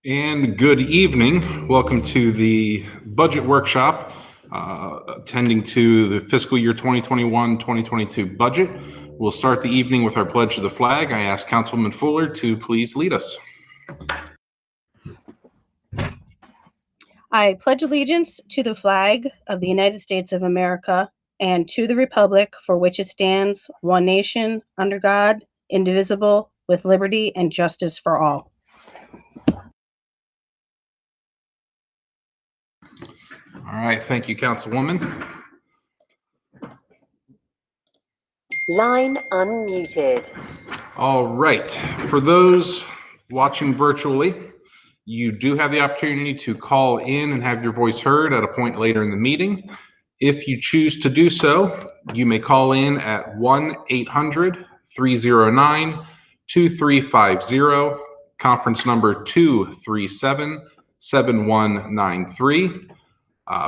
And good evening. Welcome to the budget workshop, attending to the fiscal year 2021-2022 budget. We'll start the evening with our pledge to the flag. I ask Councilman Fuller to please lead us. I pledge allegiance to the flag of the United States of America and to the republic for which it stands, one nation, under God, indivisible, with liberty and justice for all. All right, thank you, Councilwoman. Line unmuted. All right, for those watching virtually, you do have the opportunity to call in and have your voice heard at a point later in the meeting. If you choose to do so, you may call in at 1-800-309-2350, conference number 237-7193.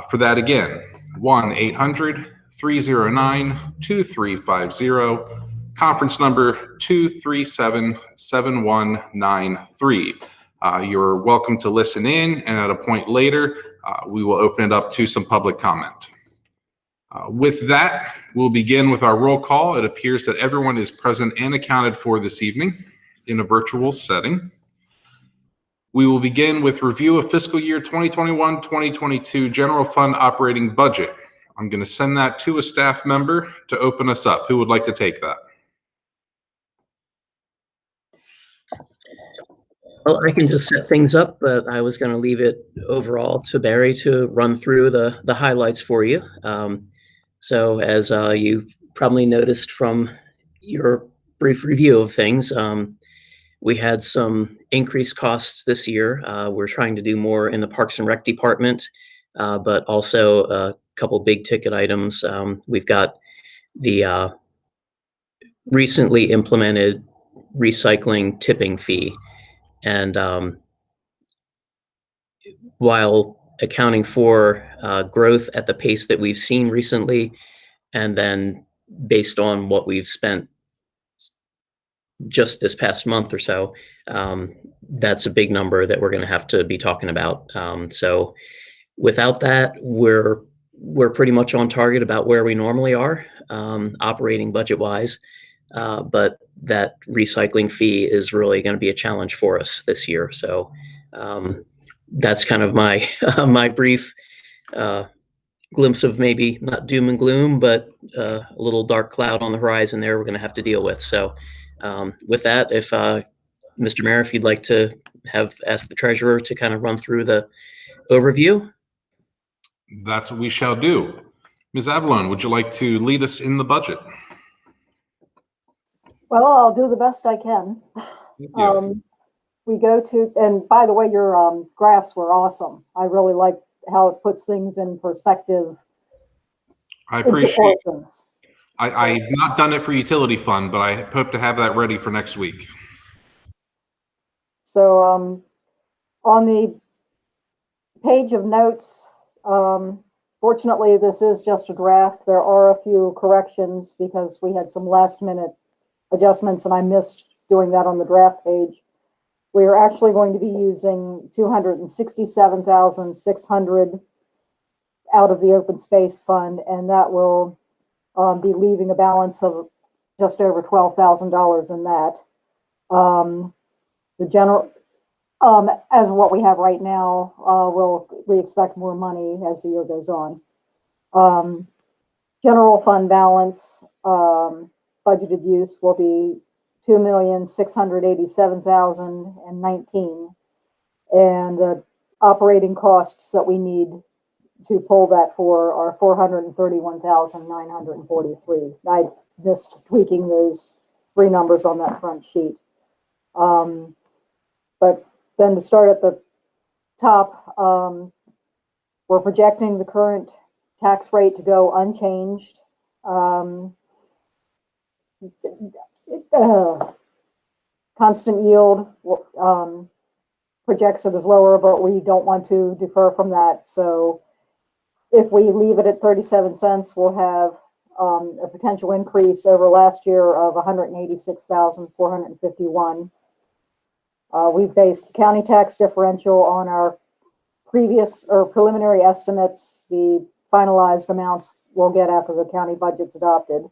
For that again, 1-800-309-2350, conference number 237-7193. You're welcome to listen in, and at a point later, we will open it up to some public comment. With that, we'll begin with our roll call. It appears that everyone is present and accounted for this evening in a virtual setting. We will begin with review of fiscal year 2021-2022 general fund operating budget. I'm going to send that to a staff member to open us up. Who would like to take that? Well, I can just set things up, but I was going to leave it overall to Barry to run through the highlights for you. So as you probably noticed from your brief review of things, we had some increased costs this year. We're trying to do more in the Parks and Rec department, but also a couple big ticket items. We've got the recently implemented recycling tipping fee. And while accounting for growth at the pace that we've seen recently, and then based on what we've spent just this past month or so, that's a big number that we're going to have to be talking about. So without that, we're pretty much on target about where we normally are, operating budget wise. But that recycling fee is really going to be a challenge for us this year. So that's kind of my my brief glimpse of maybe not doom and gloom, but a little dark cloud on the horizon there we're going to have to deal with. So with that, if Mr. Mayor, if you'd like to ask the treasurer to kind of run through the overview. That's what we shall do. Ms. Avalon, would you like to lead us in the budget? Well, I'll do the best I can. We go to, and by the way, your graphs were awesome. I really like how it puts things in perspective. I appreciate it. I've not done it for utility fund, but I hope to have that ready for next week. So on the page of notes, fortunately, this is just a draft. There are a few corrections because we had some last minute adjustments and I missed doing that on the draft page. We are actually going to be using $267,600 out of the open space fund, and that will be leaving a balance of just over $12,000 in that. The general, as what we have right now, we expect more money as the year goes on. General fund balance, budgeted use will be $2,687,019, and the operating costs that we need to pull that for are $431,943. I missed tweaking those three numbers on that front sheet. But then to start at the top, we're projecting the current tax rate to go unchanged. Constant yield projects it as lower, but we don't want to defer from that. So if we leave it at 37 cents, we'll have a potential increase over last year of 186,451. We've based county tax differential on our previous or preliminary estimates. The finalized amounts we'll get after the county budget's adopted.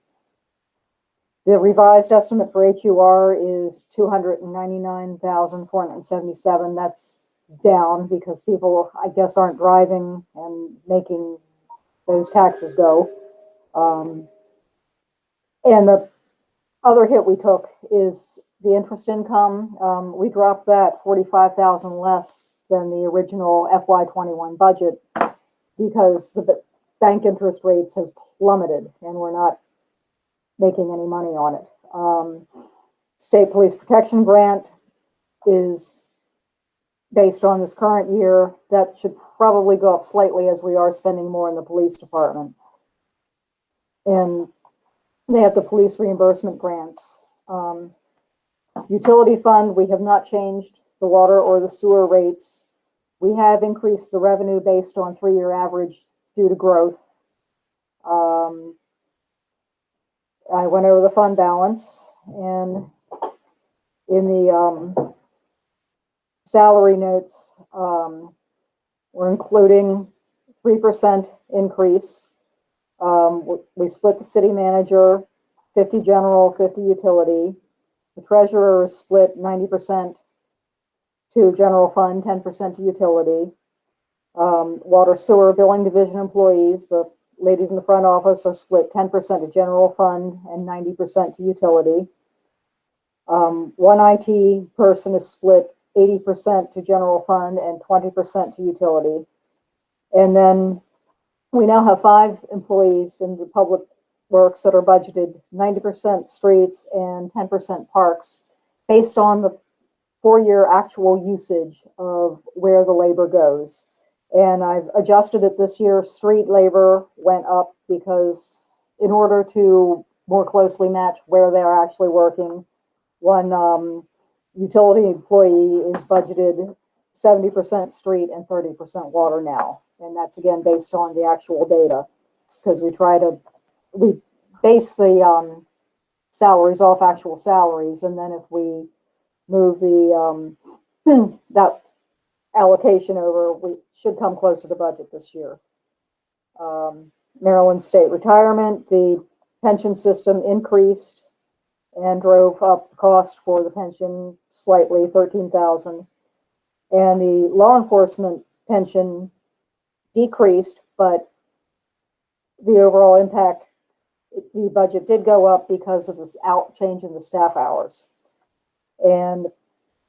The revised estimate for HUR is $299,477. That's down because people, I guess, aren't driving and making those taxes go. And the other hit we took is the interest income. We dropped that 45,000 less than the original FY21 budget because the bank interest rates have plummeted and we're not making any money on it. State Police Protection Grant is based on this current year. That should probably go up slightly as we are spending more in the police department. And they have the police reimbursement grants. Utility fund, we have not changed the water or the sewer rates. We have increased the revenue based on 3-year average due to growth. I went over the fund balance, and in the salary notes, we're including 3% increase. We split the city manager, 50 general, 50 utility. The treasurer is split 90% to general fund, 10% to utility. Water sewer billing division employees, the ladies in the front office are split 10% to general fund and 90% to utility. One IT person is split 80% to general fund and 20% to utility. And then we now have 5 employees in the public works that are budgeted 90% streets and 10% parks based on the 4-year actual usage of where the labor goes. And I've adjusted it this year. Street labor went up because in order to more closely match where they're actually working, one utility employee is budgeted 70% street and 30% water now. And that's again based on the actual data because we base the salaries off actual salaries. And then if we move the that allocation over, we should come closer to budget this year. Maryland State Retirement, the pension system increased and drove up the cost for the pension slightly, 13,000. And the law enforcement pension decreased, but the overall impact, the budget did go up because of this change in the staff hours. And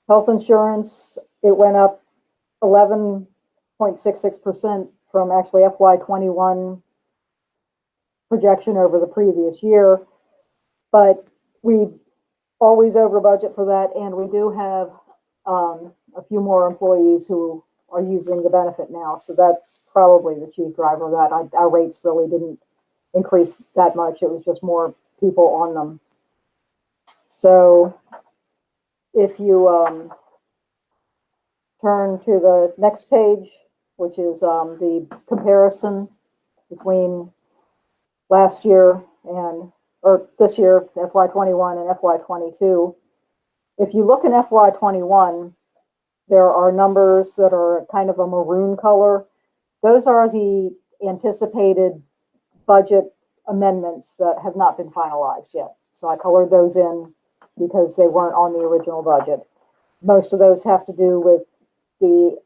health insurance, it went up 11.66% from actually FY21 projection over the previous year. But we always over budget for that, and we do have a few more employees who are using the benefit now. So that's probably the chief driver of that. Our rates really didn't increase that much. It was just more people on them. So if you turn to the next page, which is the comparison between last year or this year, FY21 and FY22. If you look in FY21, there are numbers that are kind of a maroon color. Those are the anticipated budget amendments that have not been finalized yet. So I colored those in because they weren't on the original budget. Most of those have to do with the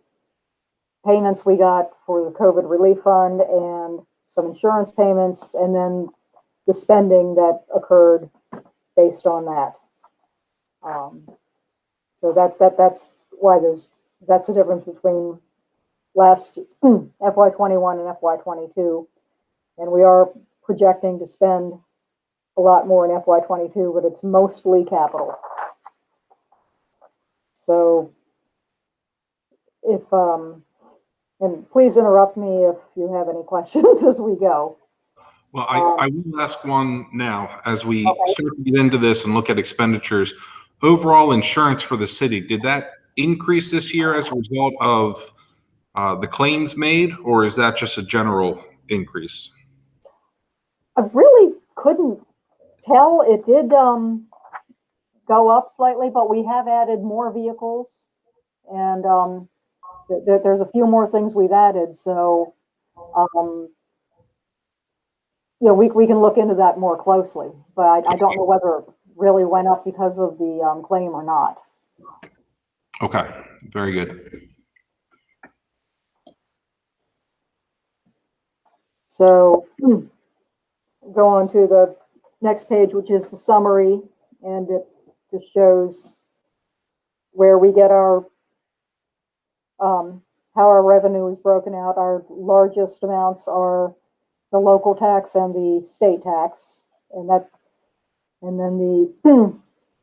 payments we got for the COVID relief fund and some insurance payments, and then the spending that occurred based on that. So that's why that's the difference between last FY21 and FY22. And we are projecting to spend a lot more in FY22, but it's mostly capital. So if, and please interrupt me if you have any questions as we go. Well, I will ask one now as we start to get into this and look at expenditures. Overall insurance for the city, did that increase this year as a result of the claims made, or is that just a general increase? I really couldn't tell. It did go go up slightly, but we have added more vehicles, and there's a few more things we've added. So, we can look into that more closely, but I don't know whether it really went up because of the claim or not. Okay, very good. So go on to the next page, which is the summary, and it just shows where we get our how our revenue is broken out. Our largest amounts are the local tax and the state tax, and then the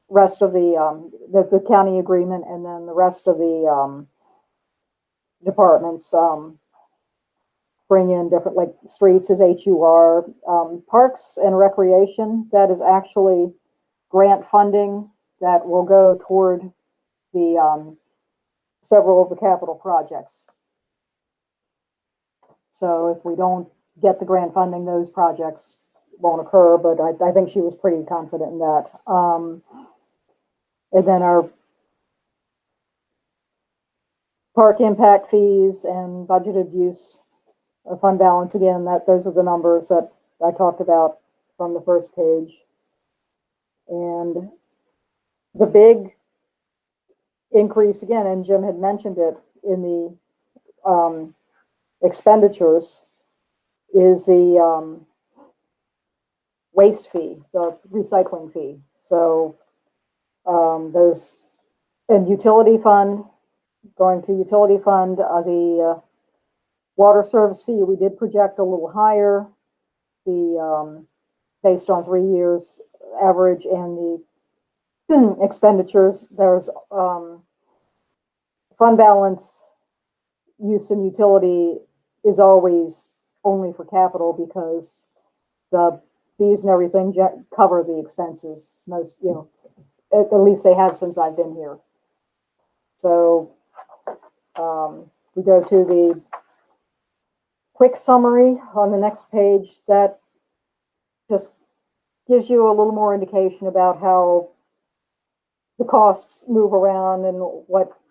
rest of the county agreement, and then the rest of the departments bring in different, like streets is HUR, parks and recreation, that is actually grant funding that will go toward the several of the capital projects. So if we don't get the grant funding, those projects won't occur, but I think she was pretty confident in that. And then our park impact fees and budgeted use of fund balance, again, those are the numbers that I talked about from the first page. And the big increase, again, and Jim had mentioned it, in the expenditures is the waste fee, the recycling fee. So those, and utility fund, going to utility fund, the water service fee, we did project a little higher, the based on 3 years average, and the expenditures, there's fund balance use and utility is always only for capital, because the fees and everything cover the expenses. Most, at least they have since I've been here. So we go to the quick summary on the next page. That just gives you a little more indication about how the costs move around and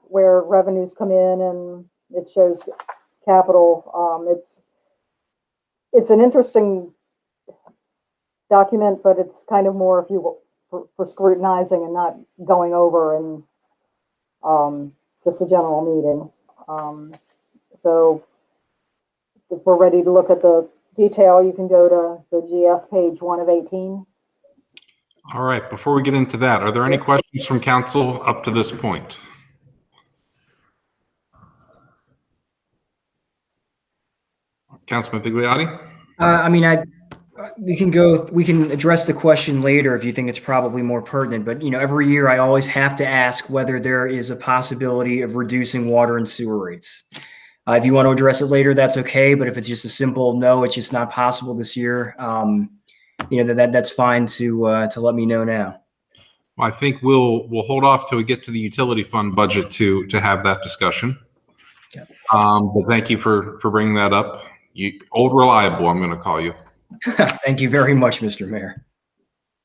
where revenues come in, and it shows capital. It's an interesting document, but it's kind of more if you for scrutinizing and not going over and just a general meeting. So if we're ready to look at the detail, you can go to the GF page 1 of 18. All right, before we get into that, are there any questions from council up to this point? Councilman Bigliotti? We can address the question later if you think it's probably more pertinent, but every year I always have to ask whether there is a possibility of reducing water and sewer rates. If you want to address it later, that's okay. But if it's just a simple no, it's just not possible this year, that's fine to let me know now. Well, I think we'll hold off till we get to the utility fund budget to have that discussion. Okay. But thank you for bringing that up. Old reliable, I'm going to call you. Thank you very much, Mr. Mayor.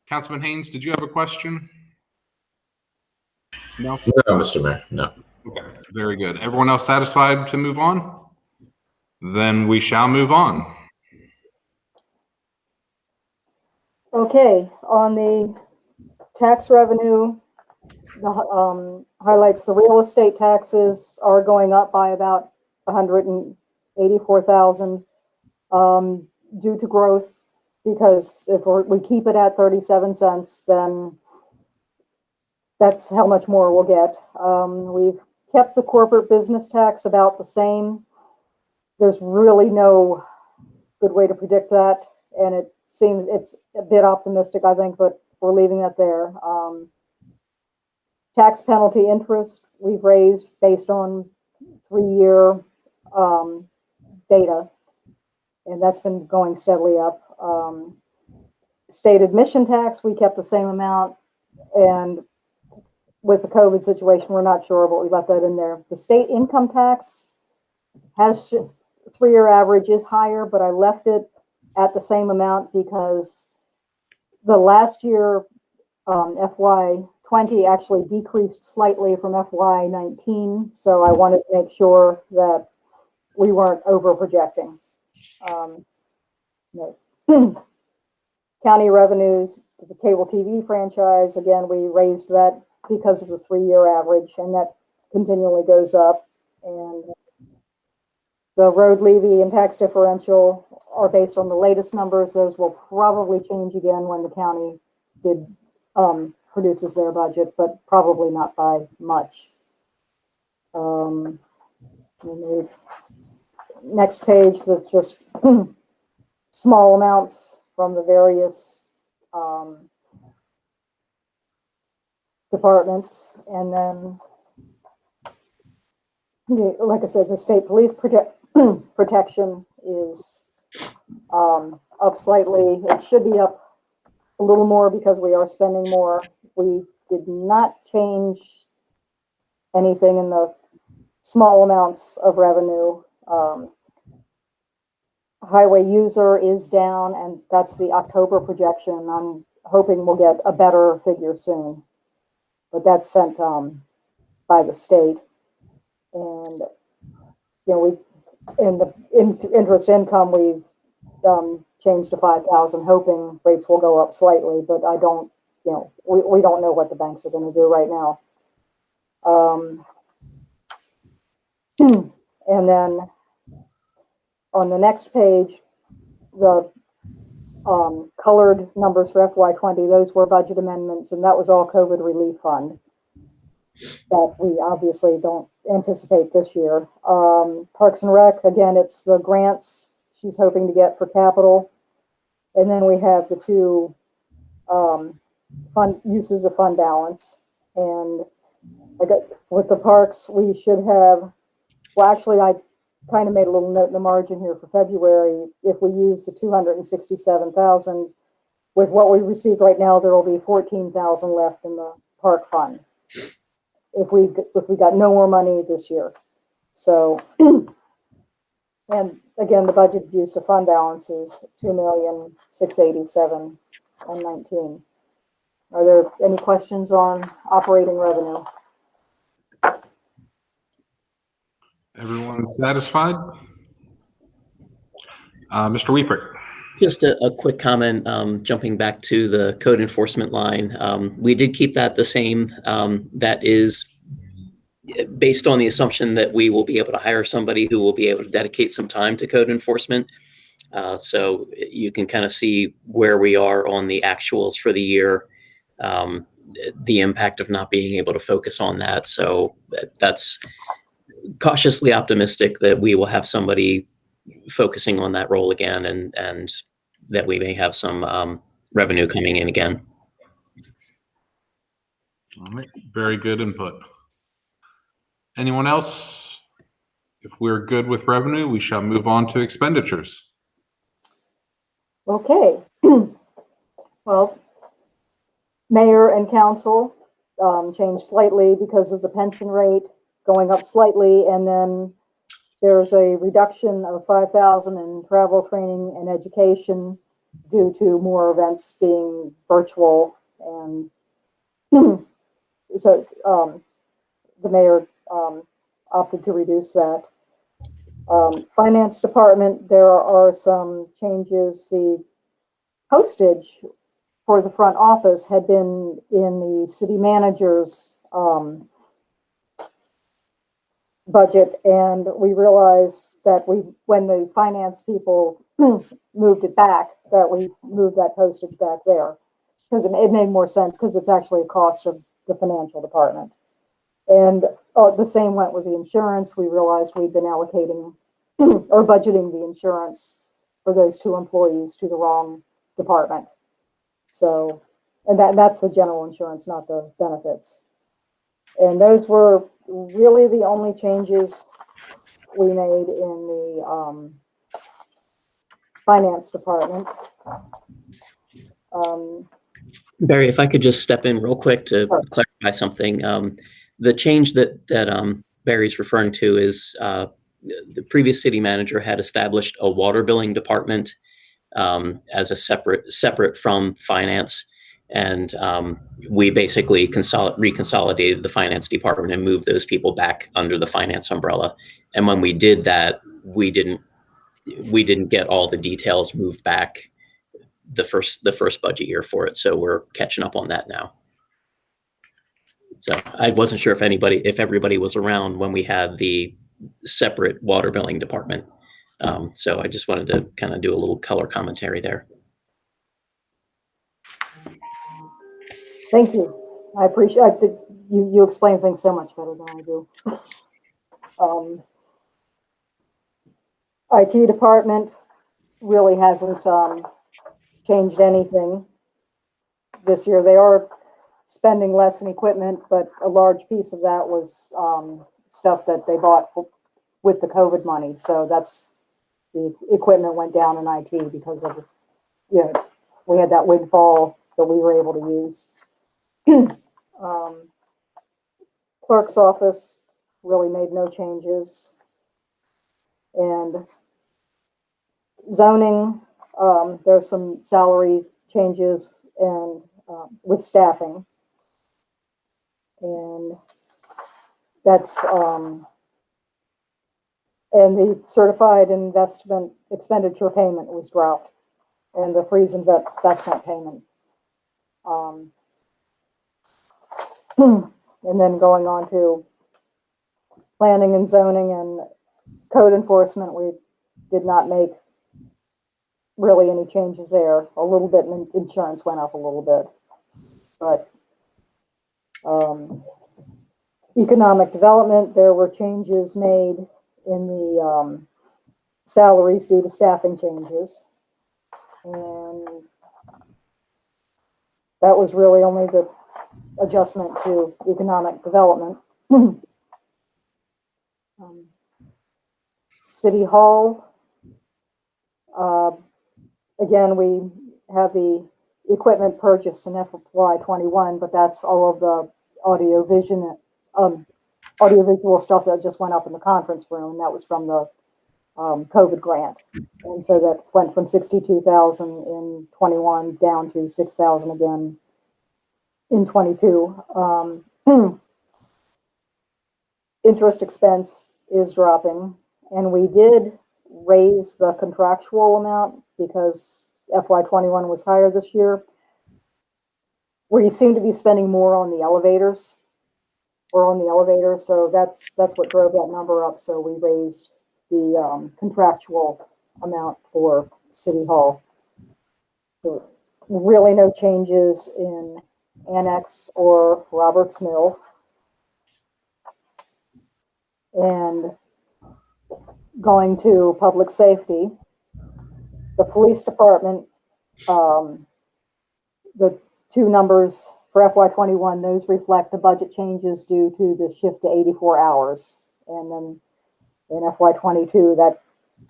Councilman Haynes, did you have a question? No? No, Mr. Mayor, no. Okay, very good. Everyone else satisfied to move on? Then we shall move on. Okay, on the tax revenue, highlights the real estate taxes are going up by about 184,000 due to growth, because if we keep it at 37 cents, then that's how much more we'll get. We've kept the corporate business tax about the same. There's really no good way to predict that, and it seems it's a bit optimistic, I think, but we're leaving that there. Tax penalty interest, we've raised based on 3-year data, and that's been going steadily up. State admission tax, we kept the same amount, and with the COVID situation, we're not sure, but we left that in there. The state income tax has 3-year average is higher, but I left it at the same amount because the last year, FY FY20 actually decreased slightly from FY19, so I wanted to make sure that we weren't over projecting. County revenues, the cable TV franchise, again, we raised that because of the 3-year average, and that continually goes up. And the road levy and tax differential are based on the latest numbers. Those will probably change again when the county produces their budget, but probably not by much. Next page, that's just small amounts from the various departments. And then, like I said, the state police protection is up slightly. It should be up a little more because we are spending more. We did not change anything in the small amounts of revenue. Highway user is down, and that's the October projection. I'm hoping we'll get a better figure soon, but that's sent by the state. And we in the interest income we've changed to 5,000, hoping rates will go up slightly, but I don't. We don't know what the banks are going to do right now. And then on the next page, the colored numbers for FY20, those were budget amendments, and that was all COVID relief fund that we obviously don't anticipate this year. Parks and Rec, again, it's the grants she's hoping to get for capital. And then we have the two fund uses of fund balance. And with the parks, we should have, well, actually, I kind of made a little note in the margin here for February. If we use the 267,000 with what we received right now, there will be 14,000 left in the park fund if we got no more money this year. So, and again, the budget use of fund balance is 2,687,019. Are there any questions on operating revenue? Everyone satisfied? Mr. Weeper. Just a quick comment, jumping back to the code enforcement line. We did keep that the same. That is based on the assumption that we will be able to hire somebody who will be able to dedicate some time to code enforcement. So you can kind of see where we are on the actuals for the year, the impact of not being able to focus on that. So that's cautiously optimistic that we will have somebody focusing on that role again, and that we may have some revenue coming in again. All right, very good input. Anyone else? If we're good with revenue, we shall move on to expenditures. Okay. Well, mayor and council changed slightly because of the pension rate going up slightly, and then there's a reduction of 5,000 in travel, training, and education due to more events being virtual. And so the mayor opted to reduce that. Finance department, there are some changes. The postage for the front office had been in the city manager's budget, and we realized that when the finance people moved it back, that we moved that postage back there because it made more sense, because it's actually a cost of the financial department. And the same went with the insurance. We realized we'd been allocating or budgeting the insurance for those 2 employees to the wrong department. So, and that's the general insurance, not the benefits. And those were really the only changes we made in the finance department. Barry, if I could just step in real quick to Sure. clarify something. The change that Barry's referring to is the previous city manager had established a water billing department as a separate from finance. And we basically reconsolidated the finance department and moved those people back under the finance umbrella. And when we did that, we didn't get all the details moved back the first budget year for it. So we're catching up on that now. So I wasn't sure if everybody was around when we had the separate water billing department. So I just wanted to kind of do a little color commentary there. Thank you. I appreciate that you explain things so much better than I do. IT department really hasn't changed anything this year. They are spending less in equipment, but a large piece of that was stuff that they bought with the COVID money. So that's the equipment went down in IT because of, we had that windfall that we were able to use. Clerk's office really made no changes. And zoning, there's some salary changes and with staffing. And that's, and the certified investment expenditure payment was dropped, and the freeze investment payment. And then going on to planning and zoning and code enforcement, we did not make really any changes there. A little bit, and insurance went up a little bit, but economic development, there were changes made in the salaries due to staffing changes, and that was really only the adjustment to economic development. City Hall, again, we have the equipment purchase in FY21, but that's all of the audiovisual stuff that just went up in the conference room, and that was from the COVID grant. And so that went from 62,000 in 21 down to 6,000 again in 22. Interest expense is dropping, and we did raise the contractual amount because FY21 was higher this year. We seem to be spending more on the elevators, so that's what drove that number up. So we raised the contractual amount for City Hall. So really no changes in Annex or Roberts Mill. And going to public safety, the police department, the two numbers for FY21, those reflect the budget changes due to the shift to 84 hours. And then in FY22, that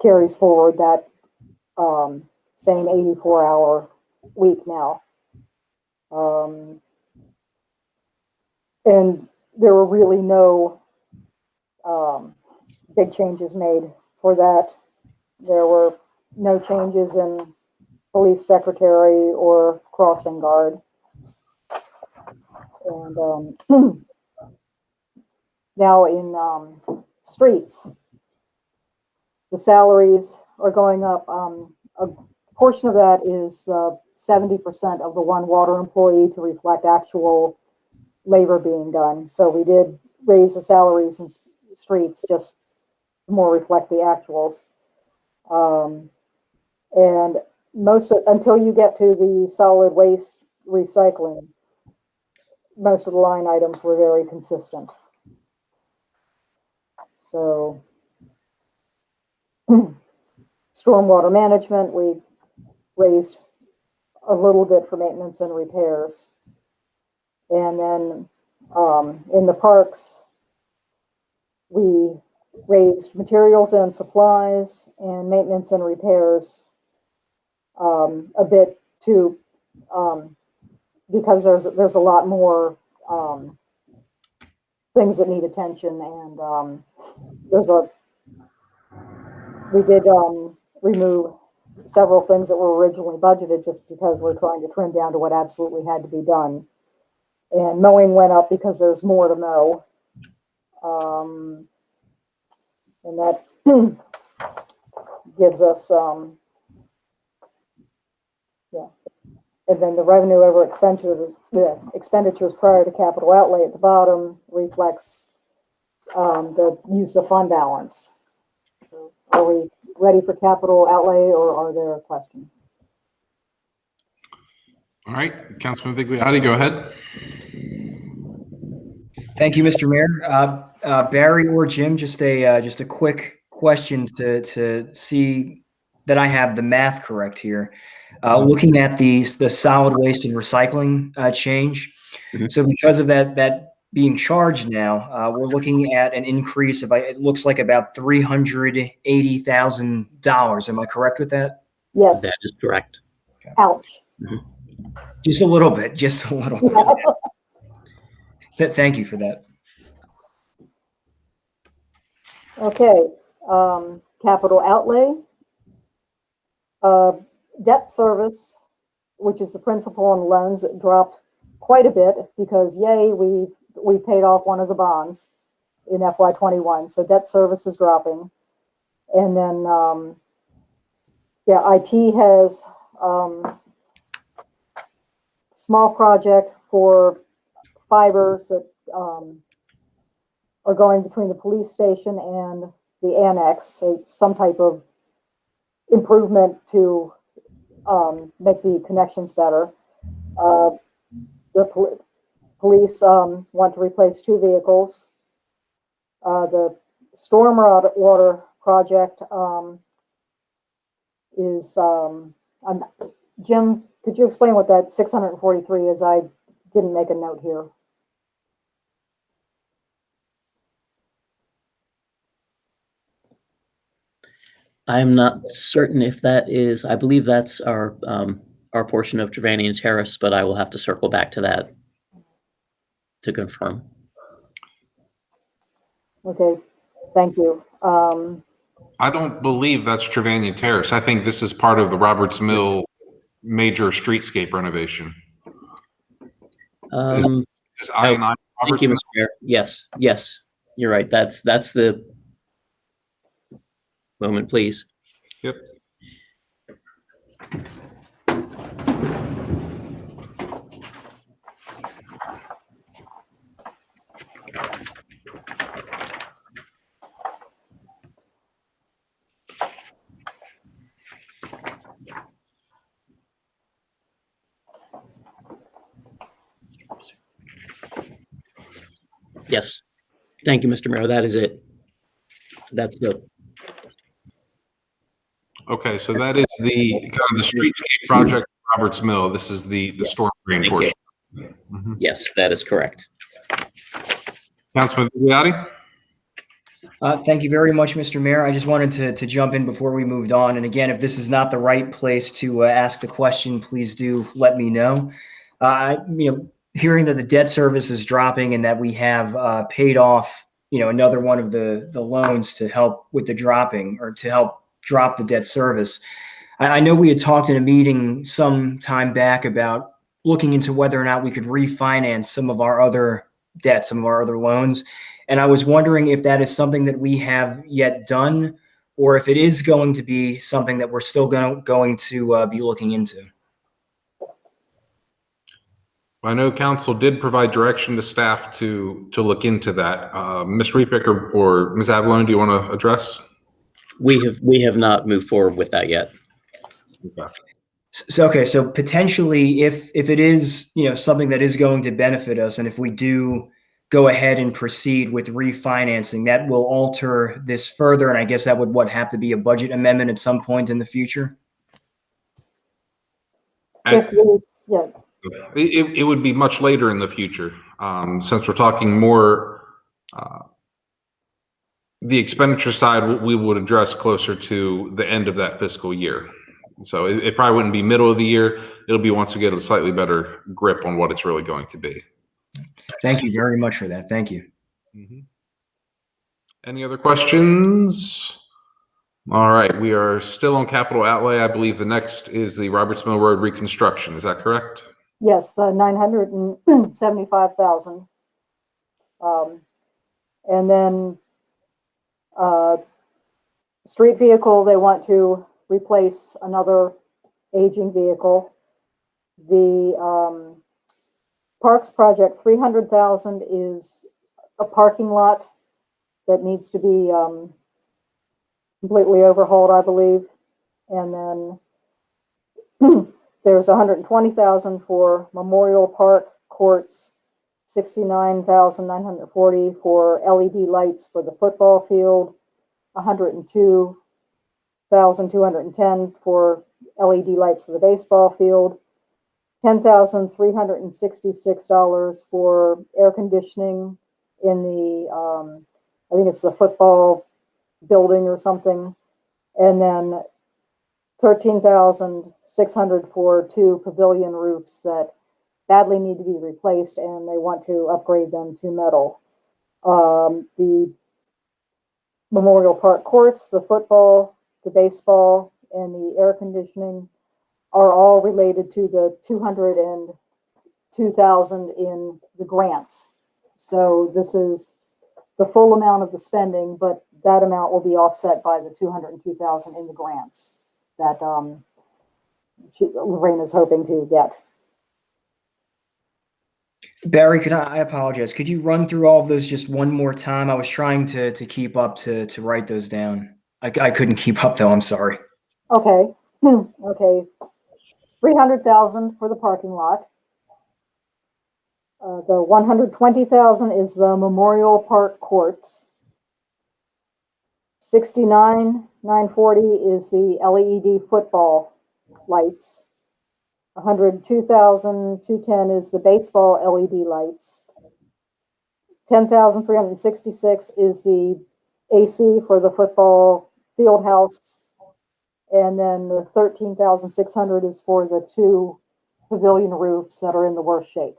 carries forward that same 84-hour week now. And there were really no big changes made for that. There were no changes in police secretary or crossing guard. And now in streets, the salaries are going up. A portion of that is the 70% of the one water employee to reflect actual labor being done. So we did raise the salaries in streets just to more reflect the actuals. And until you get to the solid waste recycling, most of the line items were very consistent. So stormwater management, we raised a little bit for maintenance and repairs. And then in the parks, we raised materials and supplies and maintenance and repairs a bit too, because there's a lot more things that need attention, and we did remove several things that were originally budgeted just because we're trying to trim down to what absolutely had to be done. And mowing went up because there's more to mow. And that gives us, yeah. And then the revenue over expenditures prior to capital outlay at the bottom reflects the use of fund balance. So are we ready for capital outlay, or are there questions? All right, Councilman Vigliotti, go ahead. Thank you, Mr. Mayor. Barry or Jim, just a quick question to see that I have the math correct here. Looking at the solid waste and recycling change. Mhm. So because of that being charged now, we're looking at an increase of, it looks like about $380,000. Am I correct with that? Yes. That is correct. Ouch. Just a little bit, just a little bit. Thank you for that. Okay, capital outlay. Debt service, which is the principal and loans, dropped quite a bit because, yay, we paid off one of the bonds in FY21. So debt service is dropping. And then, yeah, IT has small project for fibers that are going between the police station and the annex. So some type of improvement to make the connections better. The police want to replace 2 vehicles. The storm water project is, Jim, could you explain what that 643 is? I didn't make a note here. I'm not certain if that is, I believe that's our portion of Trevanian Terrace, but I will have to circle back to that to confirm. Okay, thank you. I don't believe that's Trevanian Terrace. I think this is part of the Roberts Mill major streetscape renovation. Is I and I Thank you, Mr. Mayor. Yes, yes, you're right. That's the moment, please. Yep. Yes. Thank you, Mr. Mayor. That is it. That's the. Okay, so that is the kind of the streetscape project, Roberts Mill. This is the storm drain Thank portion. you. Yes, that is correct. Councilman Vigliotti? Thank you very much, Mr. Mayor. I just wanted to jump in before we moved on. And again, if this is not the right place to ask the question, please do let me know. Hearing that the debt service is dropping and that we have paid off, another one of the loans to help with the dropping, or to help drop the debt service. I know we had talked in a meeting some time back about looking into whether or not we could refinance some of our other debts, some of our other loans. And I was wondering if that is something that we have yet done, or if it is going to be something that we're still going to be looking into. I know council did provide direction to staff to look into that. Ms. Repick or Ms. Avalone, do you want to address? We have not moved forward with that yet. Okay. So potentially, if it is something that is going to benefit us, and if we do go ahead and proceed with refinancing, that will alter this further, and I guess that would have to be a budget amendment at some point in the future. It would be much later in the future, since we're talking more. The expenditure side, we would address closer to the end of that fiscal year. So it probably wouldn't be middle of the year. It'll be once we get a slightly better grip on what it's really going to be. Thank you very much for that. Thank you. Any other questions? All right, we are still on capital outlay. I believe the next is the Robertsville Road reconstruction. Is that correct? Yes, the 975,000. And then street vehicle, they want to replace another aging vehicle. The parks project, 300,000 is a parking lot that needs to be completely overhauled, I believe. And then there's 120,000 for Memorial Park courts, 69,940 for LED lights for the football field, 102,210 for LED lights for the baseball field, $10,366 for air conditioning in the, I think it's the football building or something, and then 13,600 for 2 pavilion roofs that badly need to be replaced, and they want to upgrade them to metal. The Memorial Park courts, the football, the baseball, and the air conditioning are all related to the 202,000 in the grants. So this is the full amount of the spending, but that amount will be offset by the 202,000 in the grants that Lorraine is hoping to get. Barry, I apologize. Could you run through all of those just one more time? I was trying to keep up to write those down. I couldn't keep up though. I'm sorry. Okay. Okay. 300,000 for the parking lot. The 120,000 is the Memorial Park courts. 69,940 is the LED football lights. 102,210 is the baseball LED lights. 10,366 is the AC for the football field house. And then the 13,600 is for the 2 pavilion roofs that are in the worst shape.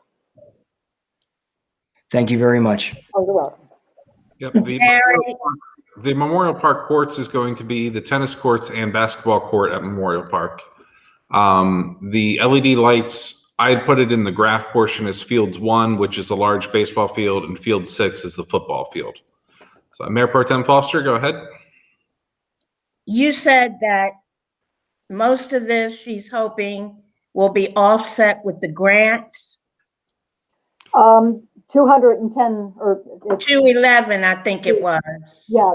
Thank you very much. Oh, you're welcome. Yep. Barry. The Memorial Park courts is going to be the tennis courts and basketball court at Memorial Park. The LED lights, I had put it in the graph portion as Fields 1, which is a large baseball field, and Field 6 is the football field. So Mayor Pro Tem Foster, go ahead. You said that most of this she's hoping will be offset with the grants. 210 or it's, 211, I think it was. yeah,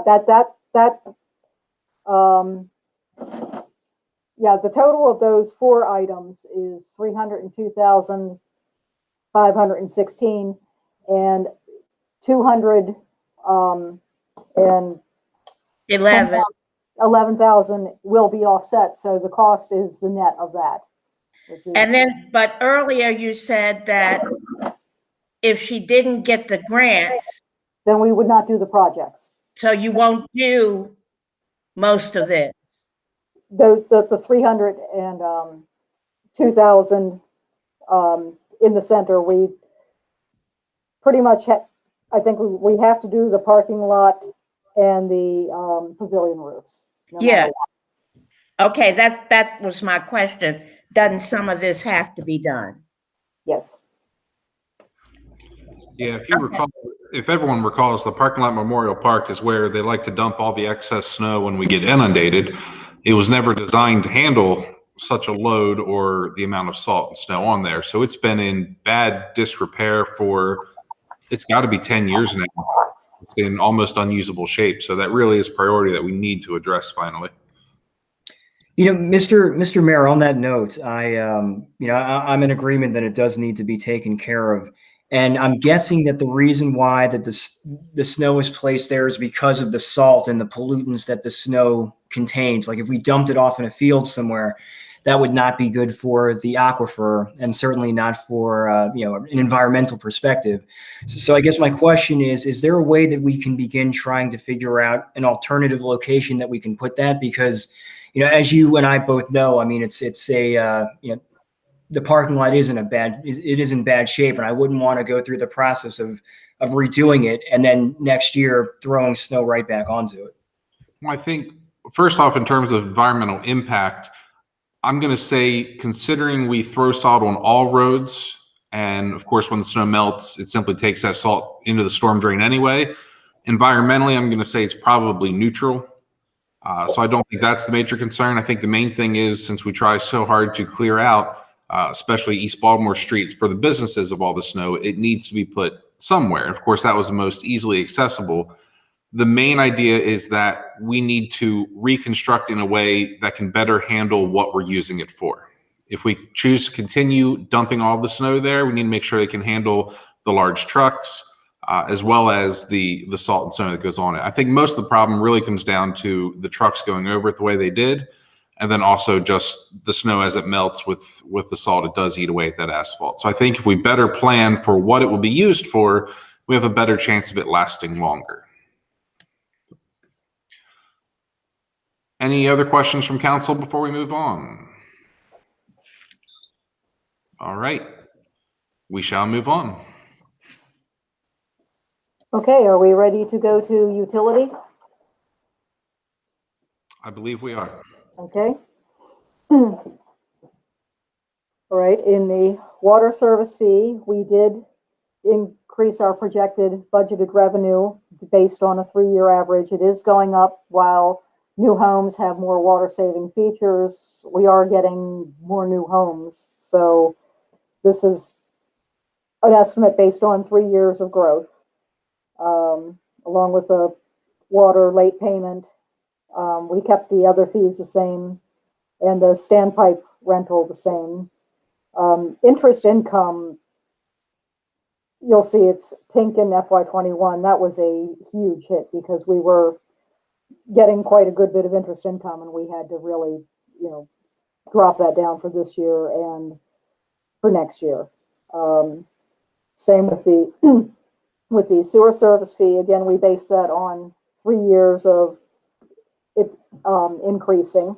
yeah, the total of those 4 items is 302,516, and 200 and 11,000 will be offset. So the cost is the net of that. Which is, And then, but earlier you said that if she didn't get the grants, then we would not do the projects. so you won't do most of this. Those the 302,000 in the center, we pretty much I think we have to do the parking lot and the pavilion roofs. No Yeah. matter what. Okay, that was my question. Doesn't some of this have to be done? Yes. Yeah, if you recall, if everyone recalls, the parking lot Memorial Park is where they like to dump all the excess snow when we get inundated. It was never designed to handle such a load or the amount of salt and snow on there. So it's been in bad disrepair for, it's got to be 10 years now. It's in almost unusable shape. So that really is a priority that we need to address finally. You know, Mr. Mayor, on that note, I'm in agreement that it does need to be taken care of. And I'm guessing that the reason why that the snow is placed there is because of the salt and the pollutants that the snow contains. Like if we dumped it off in a field somewhere, that would not be good for the aquifer and certainly not for an environmental perspective. So I guess my question is there a way that we can begin trying to figure out an alternative location that we can put that? Because, you know, as you and I both know, I mean, it's the parking lot is in bad shape, and I wouldn't want to go through the process of redoing it and then next year throwing snow right back onto it. Well, I think first off, in terms of environmental impact, I'm going to say, considering we throw salt on all roads, and of course, when the snow melts, it simply takes that salt into the storm drain anyway. Environmentally, I'm going to say it's probably neutral. So I don't think that's the major concern. I think the main thing is, since we try so hard to clear out, especially East Baltimore streets for the businesses of all the snow, it needs to be put somewhere. Of course, that was the most easily accessible. The main idea is that we need to reconstruct in a way that can better handle what we're using it for. If we choose to continue dumping all the snow there, we need to make sure they can handle the large trucks, as well as the salt and snow that goes on it. I think most of the problem really comes down to the trucks going over it the way they did, and then also just the snow as it melts with the salt, it does eat away at that asphalt. So I think if we better plan for what it will be used for, we have a better chance of it lasting longer. Any other questions from council before we move on? All right, we shall move on. Okay, are we ready to go to utility? I believe we are. Okay. All right, in the water service fee, we did increase our projected budgeted revenue based on a 3-year average. It is going up while new homes have more water saving features. We are getting more new homes. So this is an estimate based on 3 years of growth, along with the water late payment. We kept the other fees the same and the standpipe rental the same. Interest income, you'll see it's pink in FY21. That was a huge hit because we were getting quite a good bit of interest income, and we had to really, drop that down for this year and for next year. Same with the with the sewer service fee. Again, we based that on 3 years of it increasing,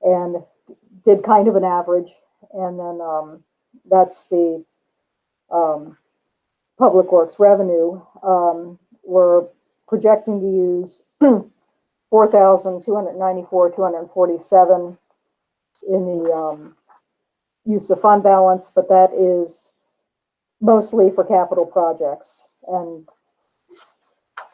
and did kind of an average, and then that's the public works revenue. We're projecting to use 4,294,247 in the use of fund balance, but that is mostly for capital projects, and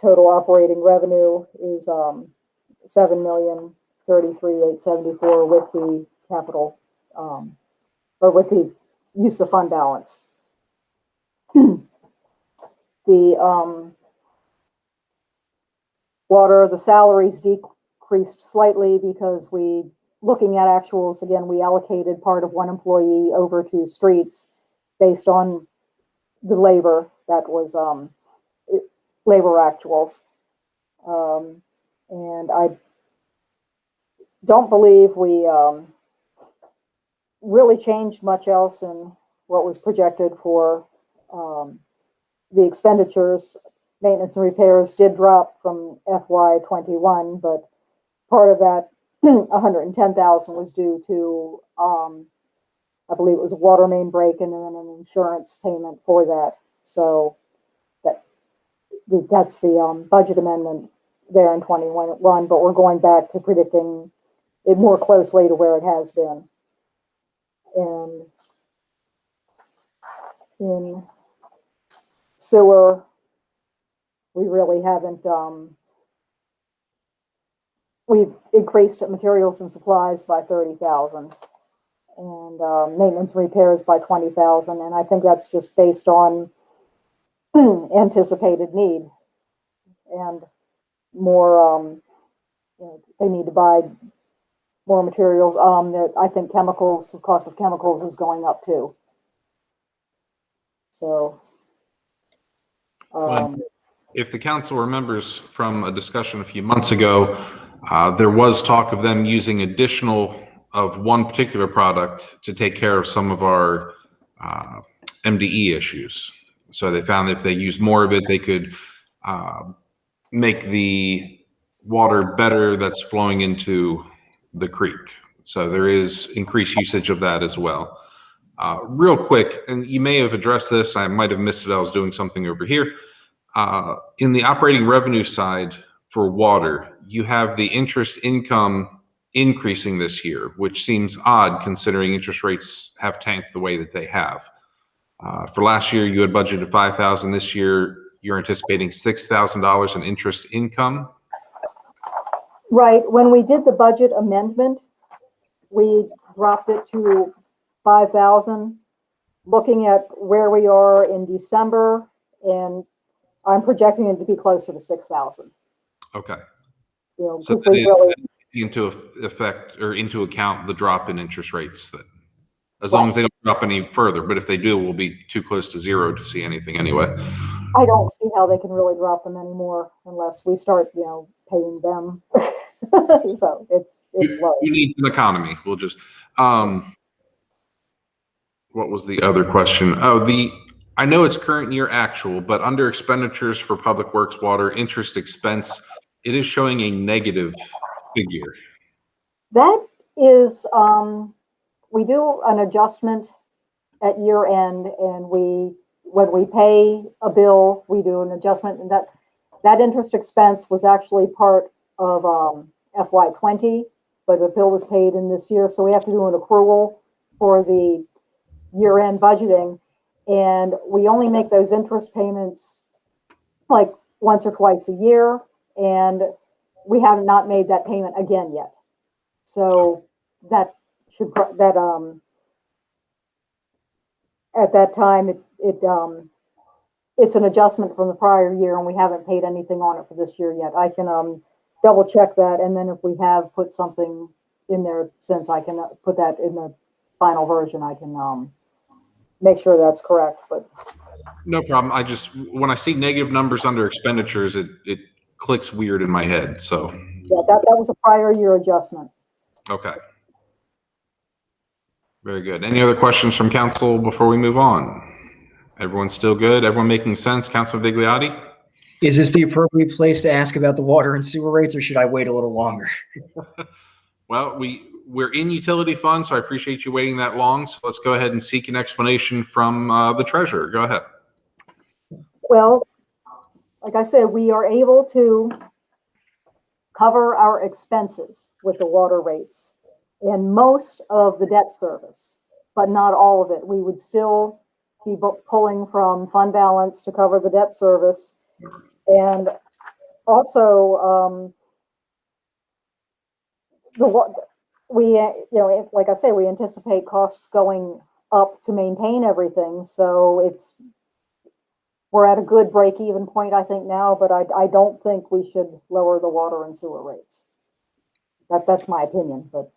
total operating revenue is 7,033,874 with the capital or with the use of fund balance. The water, the salaries decreased slightly because looking at actuals, again, we allocated part of one employee over to streets based on the labor that was labor actuals. And I don't believe we really changed much else in what was projected for the expenditures. Maintenance and repairs did drop from FY21, but part of that 110,000 was due to I believe it was a water main break and then an insurance payment for that. So that's the budget amendment there in 21, but we're going back to predicting it more closely to where it has been. And in sewer, we really haven't, we've increased materials and supplies by 30,000 and maintenance and repairs by 20,000. And I think that's just based on anticipated need and more, they need to buy more materials. I think chemicals, the cost of chemicals is going up too. So, if the council remembers from a discussion a few months ago, there was talk of them using additional of one particular product to take care of some of our MDE issues. So they found that if they used more of it, they could make the water better that's flowing into the creek. So there is increased usage of that as well. Real quick, and you may have addressed this, I might have missed it, I was doing something over here. In the operating revenue side for water, you have the interest income increasing this year, which seems odd considering interest rates have tanked the way that they have. For last year, you had budgeted $5,000. This year, you're anticipating $6,000 in interest income. Right. When we did the budget amendment, we dropped it to 5,000. Looking at where we are in December, and I'm projecting it to be closer to 6,000. Okay. You know, So because that we is really, into effect or into account the drop in interest rates, that as long as they don't drop any further, but if they do, we'll be too close to zero to see anything anyway. I don't see how they can really drop them anymore unless we start, you know, paying them. So it's low. Who needs an economy? We'll just, what was the other question? Oh, I know it's current year actual, but under expenditures for public works, water, interest expense, it is showing a negative figure. That is, we do an adjustment at year end, and when we pay a bill, we do an adjustment, and that interest expense was actually part of FY20, but the bill was paid in this year, so we have to do an accrual for the year end budgeting, and we only make those interest payments like once or twice a year, and we have not made that payment again yet. So that should, at that time, it's an adjustment from the prior year, and we haven't paid anything on it for this year yet. I can double check that, and then if we have put something in there since, I can put that in the final version. I can make sure that's correct. But no problem. I just, when I see negative numbers under expenditures, it clicks weird in my head. So yeah, that was a prior year adjustment. okay. Very good. Any other questions from council before we move on? Everyone still good? Everyone making sense? Councilman Vigliotti? Is this the appropriate place to ask about the water and sewer rates, or should I wait a little longer? Well, we're in utility fund, so I appreciate you waiting that long. So let's go ahead and seek an explanation from the treasurer. Go ahead. Well, like I said, we are able to cover our expenses with the water rates and most of the debt service, but not all of it. We would still be pulling from fund balance to cover the debt service. And also, like I say, we anticipate costs going up to maintain everything. So we're at a good break-even point, I think, now, but I don't think we should lower the water and sewer rates. That's my opinion, but.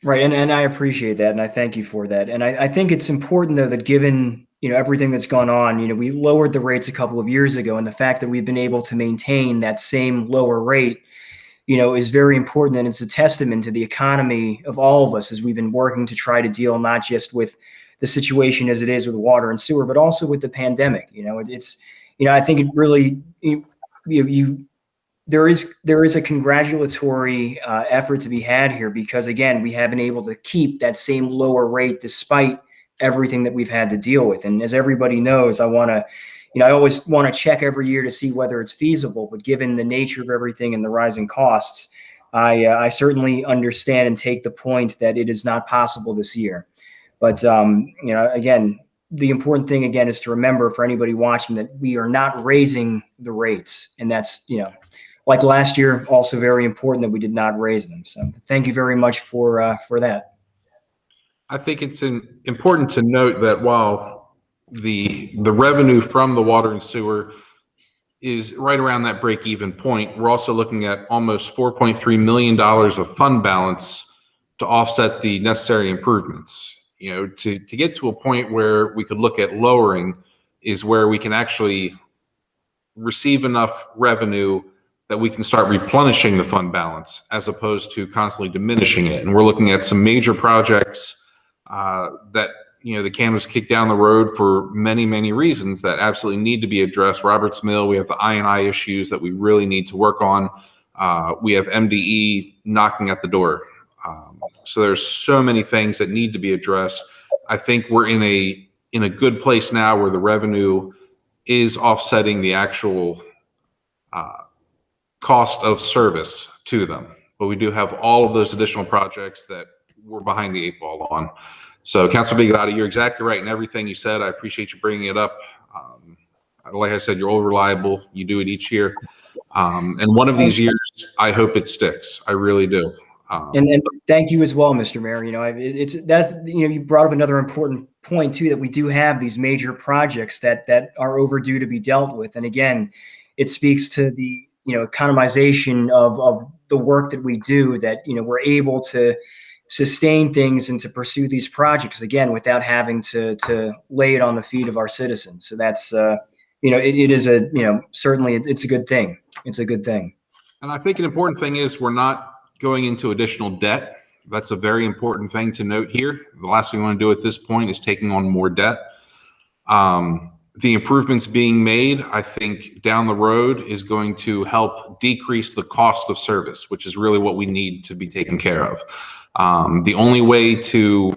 Right, and I appreciate that, and I thank you for that. And I think it's important, though, that given everything that's gone on, we lowered the rates a couple of years ago, and the fact that we've been able to maintain that same lower rate, is very important, and it's a testament to the economy of all of us as we've been working to try to deal not just with the situation as it is with water and sewer, but also with the pandemic. I think it really there is a congratulatory effort to be had here, because again, we have been able to keep that same lower rate despite everything that we've had to deal with. And as everybody knows, I always want to check every year to see whether it's feasible, but given the nature of everything and the rising costs, I certainly understand and take the point that it is not possible this year. But again, the important thing again is to remember, for anybody watching, that we are not raising the rates, and that's like last year, also very important that we did not raise them. So thank you very much for that. I think it's important to note that while the revenue from the water and sewer is right around that break-even point, we're also looking at almost $4.3 million of fund balance to offset the necessary improvements. To get to a point where we could look at lowering is where we can actually receive enough revenue that we can start replenishing the fund balance as opposed to constantly diminishing it. And we're looking at some major projects that the can was kicked down the road for many, many reasons that absolutely need to be addressed. Robertsville, we have the I&I issues that we really need to work on. We have MDE knocking at the door. So there's so many things that need to be addressed. I think we're in a good place now where the revenue is offsetting the actual cost of service to them. But we do have all of those additional projects that we're behind the 8 ball on. So Councilman Bigliotti, you're exactly right in everything you said. I appreciate you bringing it up. Like I said, you're all reliable. You do it each year. And one of these years, I hope it sticks. I really do. And thank you as well, Mr. Mayor. You know, you brought up another important point too, that we do have these major projects that are overdue to be dealt with. And again, it speaks to the, economization of the work that we do, that, we're able to sustain things and to pursue these projects again, without having to lay it on the feet of our citizens. So that's, it is certainly it's a good thing. It's a good thing. And I think an important thing is we're not going into additional debt. That's a very important thing to note here. The last thing we want to do at this point is taking on more debt. The improvements being made, I think, down the road is going to help decrease the cost of service, which is really what we need to be taken care of. The only way to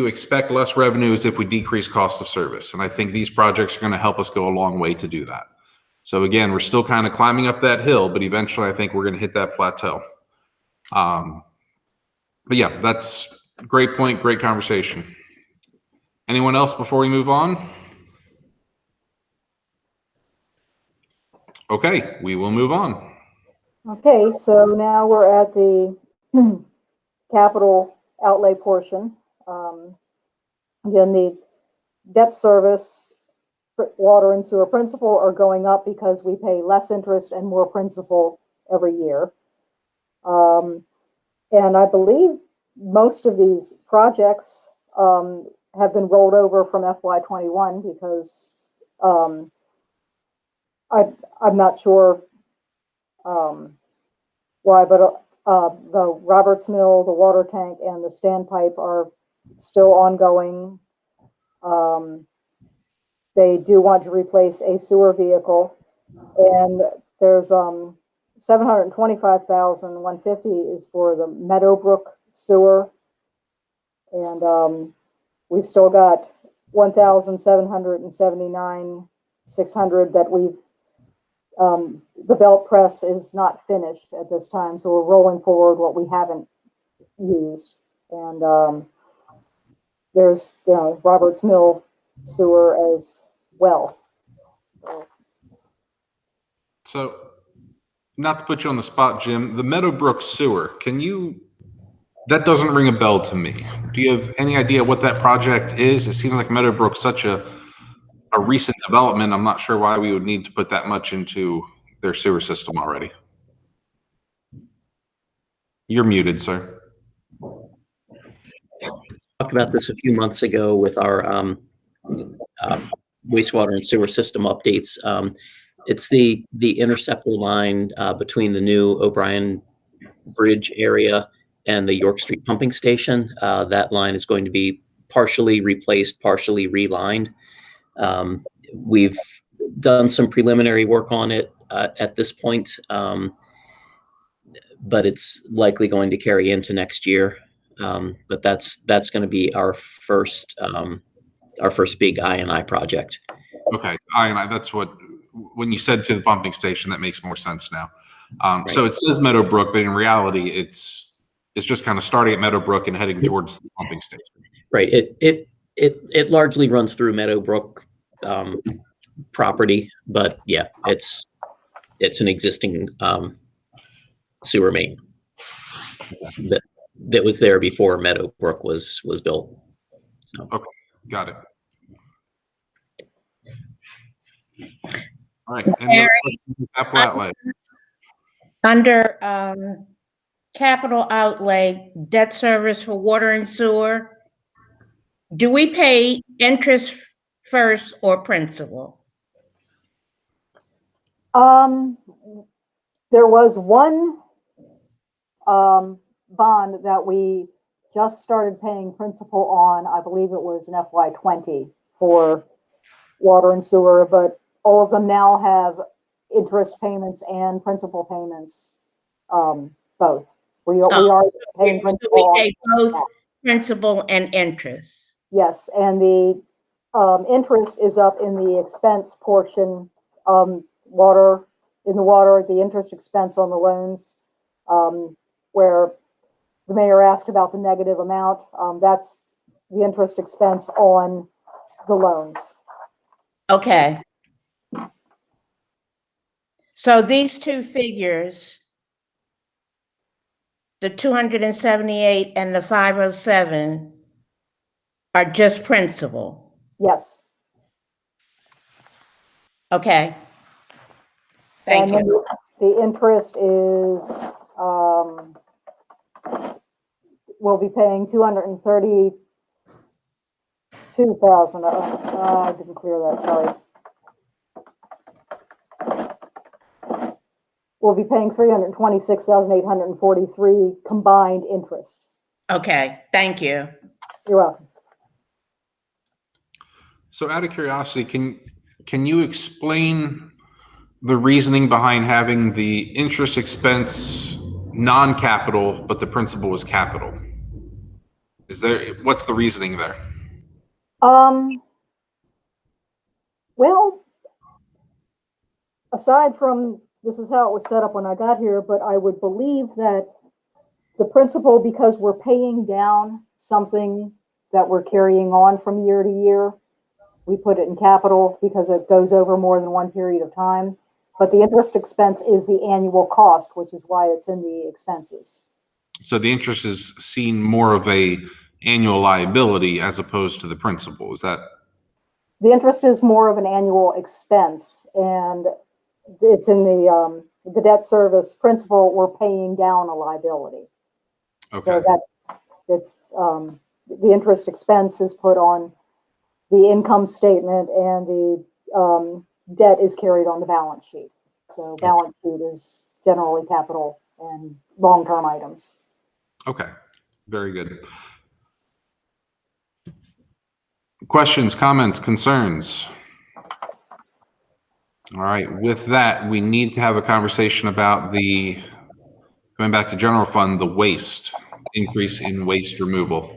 expect less revenue is if we decrease cost of service. And I think these projects are going to help us go a long way to do that. So again, we're still kind of climbing up that hill, but eventually I think we're going to hit that plateau. But yeah, that's a great point, great conversation. Anyone else before we move on? Okay, we will move on. Okay, so now we're at the capital outlay portion. Again, the debt service, water and sewer principal are going up because we pay less interest and more principal every year. And I believe most of these projects have been rolled over from FY21 because I'm not sure why, but the Roberts Mill, the water tank, and the standpipe are still ongoing. They do want to replace a sewer vehicle, and there's $725,150 is for the Meadowbrook Sewer, and we've still got $1,779,600 that we've the belt press is not finished at this time, so we're rolling forward what we haven't used. And there's Roberts Mill Sewer as well. So, not to put you on the spot, Jim, the Meadowbrook Sewer, that doesn't ring a bell to me. Do you have any idea what that project is? It seems like Meadowbrook's such a recent development. I'm not sure why we would need to put that much into their sewer system already. You're muted, sir. Talked about this a few months ago with our wastewater and sewer system updates. It's the interceptor line between the new O'Brien Bridge area and the York Street pumping station. That line is going to be partially replaced, partially relined. We've done some preliminary work on it at this point, but it's likely going to carry into next year. But that's going to be our first big I&I project. Okay, I&I. That's what, when you said to the pumping station, that makes more sense now. Right. So it says Meadowbrook, but in reality, it's just kind of starting at Meadowbrook and heading towards the pumping station. Right. It largely runs through Meadowbrook property, but yeah, it's an existing sewer main that was there before Meadowbrook was built. So. Okay, got it. All right. Under capital outlay, debt service for water and sewer, do we pay interest first or principal? There was one bond that we just started paying principal on. I believe it was in FY20 for water and sewer, but all of them now have interest payments and principal payments, both. We are paying principal. So we pay both principal and interest. Yes, and the interest is up in the expense portion water, the interest expense on the loans, where the mayor asked about the negative amount. That's the interest expense on the loans. Okay. So these two figures, the 278 and the 507, are just principal. Yes. Okay. Thank And then you. the interest is, we'll be paying 232,000. I didn't clear that, sorry. We'll be paying 326,843 combined interest. Okay, thank you. You're welcome. So out of curiosity, can you explain the reasoning behind having the interest expense non-capital, but the principal was capital? What's the reasoning there? Well, aside from, this is how it was set up when I got here, but I would believe that the principal, because we're paying down something that we're carrying on from year to year, we put it in capital because it goes over more than one period of time. But the interest expense is the annual cost, which is why it's in the expenses. So the interest is seen more of a annual liability as opposed to the principal. Is that? The interest is more of an annual expense, and it's in the debt service principal. We're paying down a liability. Okay. So that it's the interest expense is put on the income statement, and the debt is carried on the balance sheet. So balance sheet is generally capital and long-term items. Okay, very good. Questions, comments, concerns? All right, with that, we need to have a conversation about going back to general fund, the waste, increase in waste removal.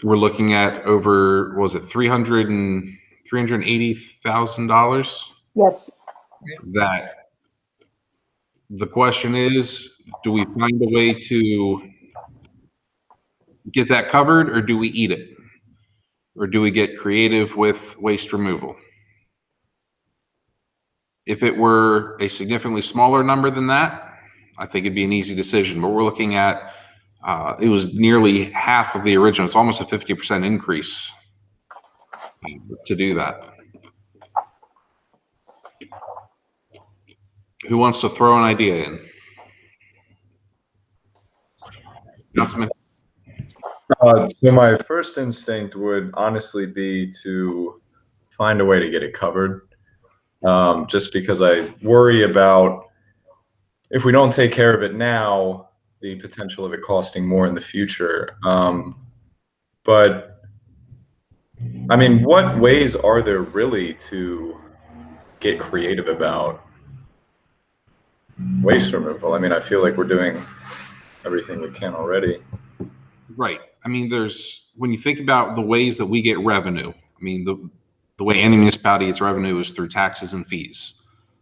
We're looking at over, was it $380,000? Yes. That the question is, do we find a way to get that covered, or do we eat it? Or do we get creative with waste removal? If it were a significantly smaller number than that, I think it'd be an easy decision. But we're looking at, it was nearly half of the original. It's almost a 50% increase to do that. Who wants to throw an idea in? Councilman? So my first instinct would honestly be to find a way to get it covered. Just because I worry about if we don't take care of it now, the potential of it costing more in the future. But I mean, what ways are there really to get creative about waste removal? I mean, I feel like we're doing everything we can already. Right. I mean, when you think about the ways that we get revenue, I mean, the way any municipality gets revenue is through taxes and fees.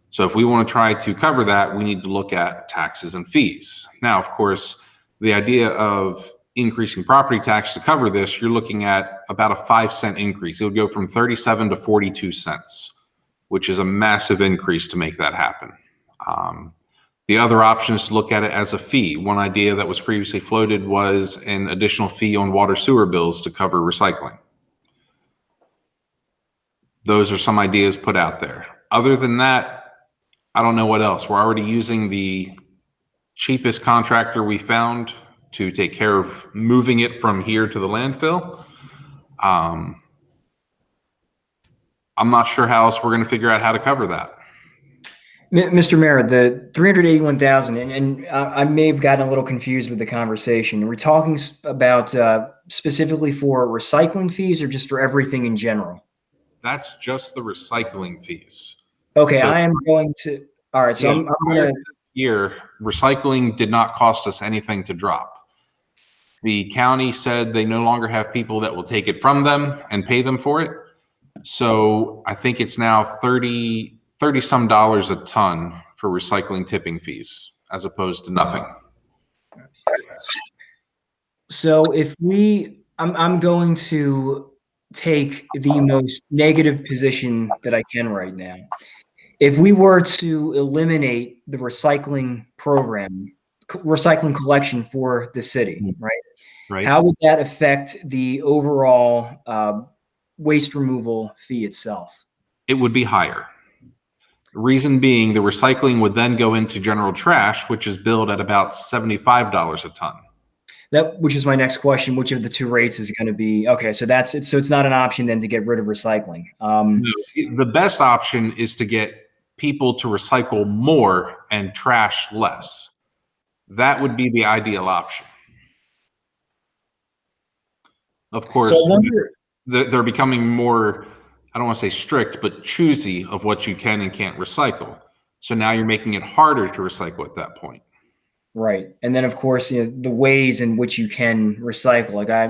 So if we want to try to cover that, we need to look at taxes and fees. Now, of course, the idea of increasing property tax to cover this, you're looking at about a 5-cent increase. It would go from 37 to 42 cents, which is a massive increase to make that happen. The other option is to look at it as a fee. One idea that was previously floated was an additional fee on water sewer bills to cover recycling. Those are some ideas put out there. Other than that, I don't know what else. We're already using the cheapest contractor we found to take care of moving it from here to the landfill. I'm not sure how else we're going to figure out how to cover that. Mr. Mayor, the 381,000, and I may have gotten a little confused with the conversation. We're talking about specifically for recycling fees, or just for everything in general? That's just the recycling fees. Okay, So, I am going to. All right, so yeah, I'm going to. Year, recycling did not cost us anything to drop. The county said they no longer have people that will take it from them and pay them for it. So I think it's now 30 some dollars a ton for recycling tipping fees as opposed to nothing. So if I'm going to take the most negative position that I can right now. If we were to eliminate the recycling program, recycling collection for the city, right? Right. How would that affect the overall waste removal fee itself? It would be higher. Reason being, the recycling would then go into general trash, which is billed at about $75 a ton. Which is my next question. Which of the two rates is going to be okay? So that's it. So it's not an option then to get rid of recycling. No, the best option is to get people to recycle more and trash less. That would be the ideal option. Of course, So I wonder, they're becoming more, I don't want to say strict, but choosy of what you can and can't recycle. So now you're making it harder to recycle at that point. right. And then of course, the ways in which you can recycle. Like I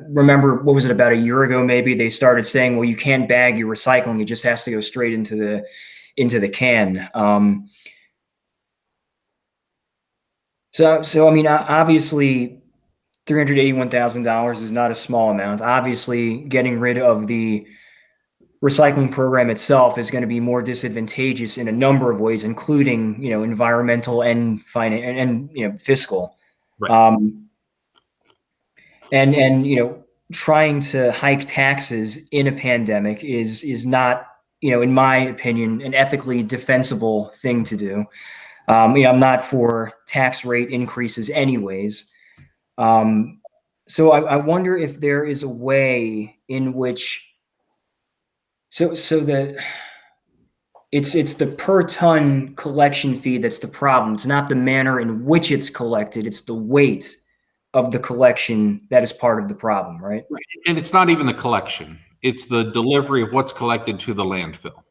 remember, what was it, about a year ago, maybe they started saying, well, you can't bag your recycling. It just has to go straight into the can. So I mean, obviously $381,000 is not a small amount. Obviously, getting rid of the recycling program itself is going to be more disadvantageous in a number of ways, including, environmental and fiscal. Right. And trying to hike taxes in a pandemic is not, in my opinion, an ethically defensible thing to do. I'm not for tax rate increases anyways. So I wonder if there is a way in which, so that it's the per ton collection fee that's the problem. It's not the manner in which it's collected. It's the weight of the collection that is part of the problem, right? And it's not even the collection. It's the delivery of what's collected to the landfill.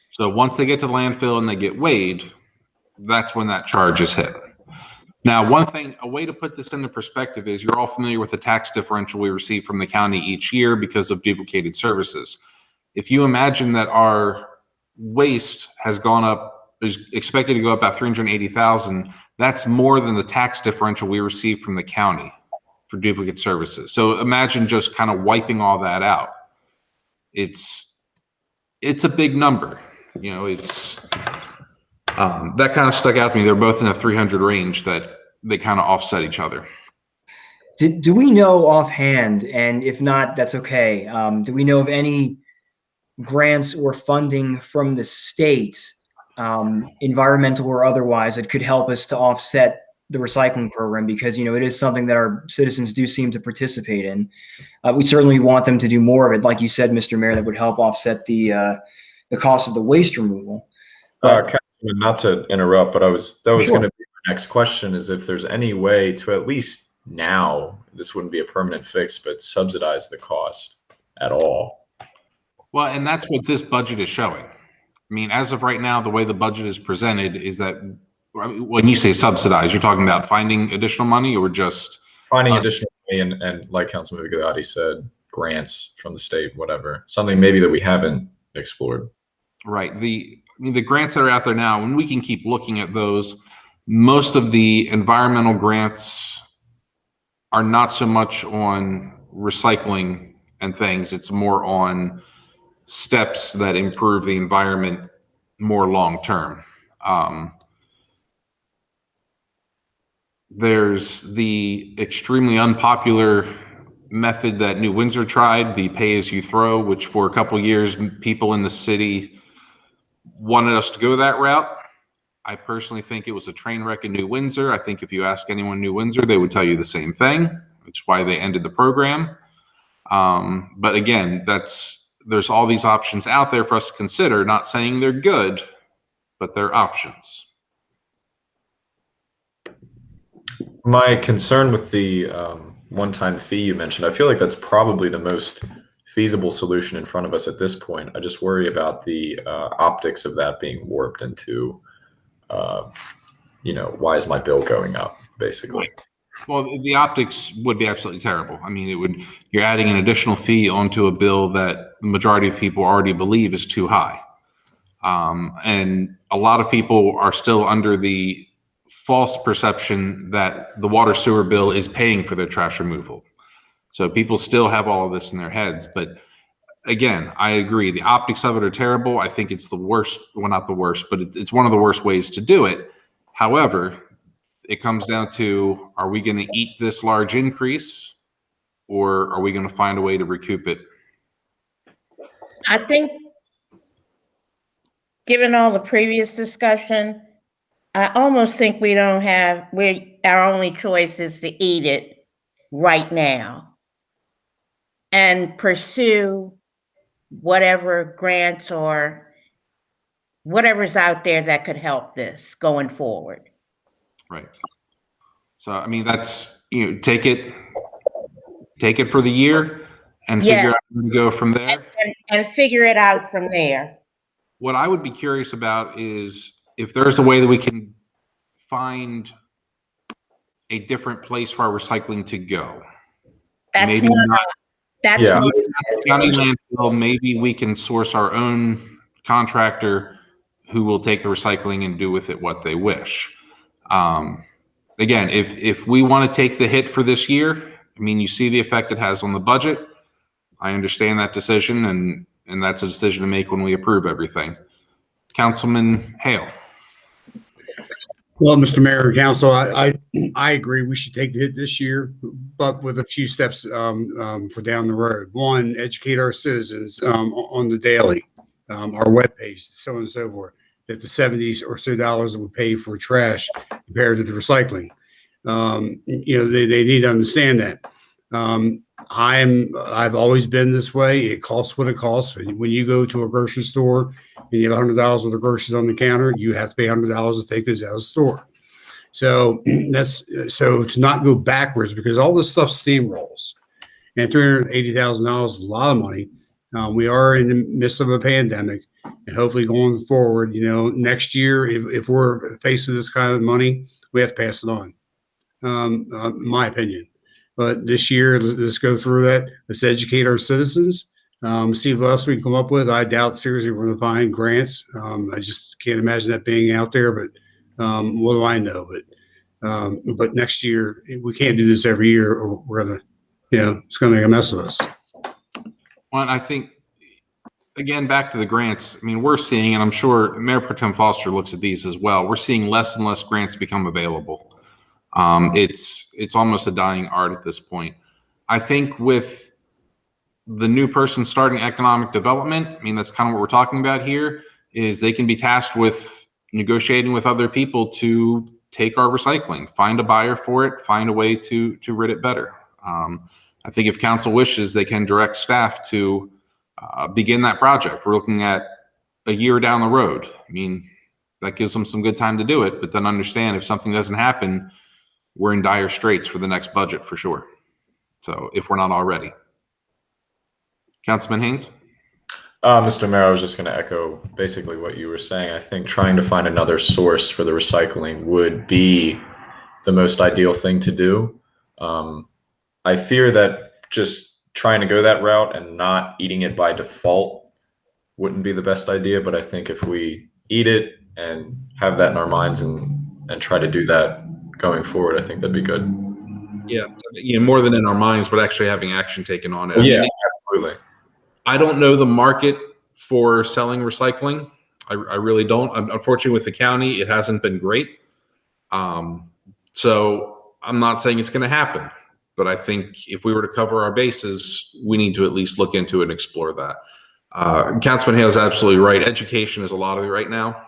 So once they get to the landfill and they get weighed, that's when that charge is hit. Now, a way to put this into perspective is, you're all familiar with the tax differential we receive from the county each year because of duplicated services. If you imagine that our waste has gone up, is expected to go up about 380,000, that's more than the tax differential we receive from the county for duplicate services. So imagine just kind of wiping all that out. It's a big number. That kind of stuck out to me. They're both in the 300 range, that they kind of offset each other. Do we know offhand, and if not, that's okay. Do we know of any grants or funding from the state, environmental or otherwise, that could help us to offset the recycling program? Because, it is something that our citizens do seem to participate in. We certainly want them to do more of it. Like you said, Mr. Mayor, that would help offset the cost of the waste removal. Councilman, not to interrupt, but that was Sure. going to be my next question, is if there's any way to, at least now, this wouldn't be a permanent fix, but subsidize the cost at all. Well, and that's what this budget is showing. I mean, as of right now, the way the budget is presented is that, when you say subsidize, you're talking about finding additional money, or just Finding additional money and like Councilman Vigliotti said, grants from the state, whatever. Something maybe that we haven't explored. right. The grants that are out there now, and we can keep looking at those. Most of the environmental grants are not so much on recycling and things. It's more on steps that improve the environment more long term. There's the extremely unpopular method that New Windsor tried, the pay as you throw, which for a couple years, people in the city wanted us to go that route. I personally think it was a train wreck in New Windsor. I think if you ask anyone in New Windsor, they would tell you the same thing. It's why they ended the program. But again, there's all these options out there for us to consider, not saying they're good, but they're options. My concern with the one-time fee you mentioned, I feel like that's probably the most feasible solution in front of us at this point. I just worry about the optics of that being warped into, why is my bill going up, basically. Well, the optics would be absolutely terrible. I mean, you're adding an additional fee onto a bill that the majority of people already believe is too high. And a lot of people are still under the false perception that the water sewer bill is paying for their trash removal. So people still have all of this in their heads. But again, I agree. The optics of it are terrible. I think it's the worst. Well, not the worst, but it's one of the worst ways to do it. However, it comes down to, are we going to eat this large increase, or are we going to find a way to recoup it? I think, given all the previous discussion, I almost think our only choice is to eat it right now and pursue whatever grants or whatever's out there that could help this going forward. Right. So, I mean, that's, take it for the year and Yeah. figure out where to go from there. And figure it out from there. What I would be curious about is if there's a way that we can find a different place for our recycling to go. That's Maybe one. not That's Yeah. one. county landfill. Maybe we can source our own contractor who will take the recycling and do with it what they wish. Again, if we want to take the hit for this year, I mean, you see the effect it has on the budget. I understand that decision, and that's a decision to make when we approve everything. Councilman Hale. Well, Mr. Mayor and Council, I agree we should take the hit this year, but with a few steps for down the road. One, educate our citizens on the daily, our webpage, so on and so forth, that the $70 or so we pay for trash compared to the recycling. They need to understand that. I've always been this way. It costs what it costs. When you go to a grocery store and you have $100 worth of groceries on the counter, you have to pay $100 to take those out of the store. So so to not go backwards, because all this stuff steamrolls, and $380,000 is a lot of money. We are in the midst of a pandemic, and hopefully going forward, next year, if we're faced with this kind of money, we have to pass it on. My opinion. But this year, let's go through that. Let's educate our citizens. See what else we can come up with. I doubt seriously we're going to find grants. I just can't imagine that being out there. But what do I know? But next year we can't do this every year, or we're gonna, it's going to make a mess of us. Well, I think, again, back to the grants. I mean, we're seeing, and I'm sure Mayor Pro Tem Foster looks at these as well. We're seeing less and less grants become available. It's almost a dying art at this point. I think with the new person starting economic development, I mean, that's kind of what we're talking about here, is they can be tasked with negotiating with other people to take our recycling, find a buyer for it, find a way to rid it better. I think if council wishes, they can direct staff to begin that project. We're looking at a year down the road. I mean, that gives them some good time to do it, but then understand if something doesn't happen, we're in dire straits for the next budget for sure. So if we're not already. Councilman Haynes? Mr. Mayor, I was just going to echo basically what you were saying. I think trying to find another source for the recycling would be the most ideal thing to do. I fear that just trying to go that route and not eating it by default wouldn't be the best idea. But I think if we eat it and have that in our minds and try to do that going forward, I think that'd be good. Yeah, more than in our minds, but actually having action taken on it. Well, yeah, absolutely. I don't know the market for selling recycling. I really don't. Unfortunately, with the county, it hasn't been great. So I'm not saying it's going to happen, but I think if we were to cover our bases, we need to at least look into it and explore that. Councilman Hale is absolutely right. Education is a lot of it right now.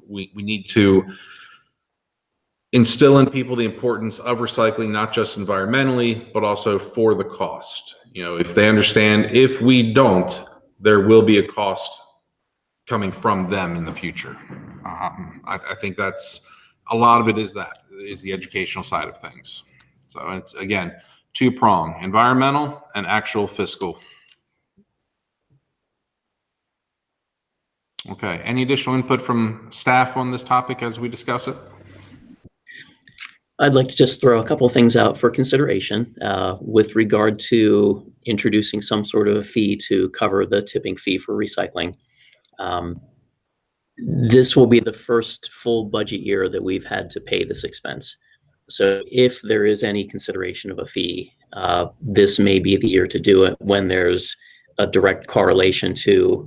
We need to instill in people the importance of recycling, not just environmentally, but also for the cost. If they understand, if we don't, there will be a cost coming from them in the future. I think that's a lot of it is the educational side of things. So it's, again, two-pronged, environmental and actual fiscal. Okay, any additional input from staff on this topic as we discuss it? I'd like to just throw a couple things out for consideration with regard to introducing some sort of a fee to cover the tipping fee for recycling. This will be the first full budget year that we've had to pay this expense. So if there is any consideration of a fee, this may be the year to do it when there's a direct correlation to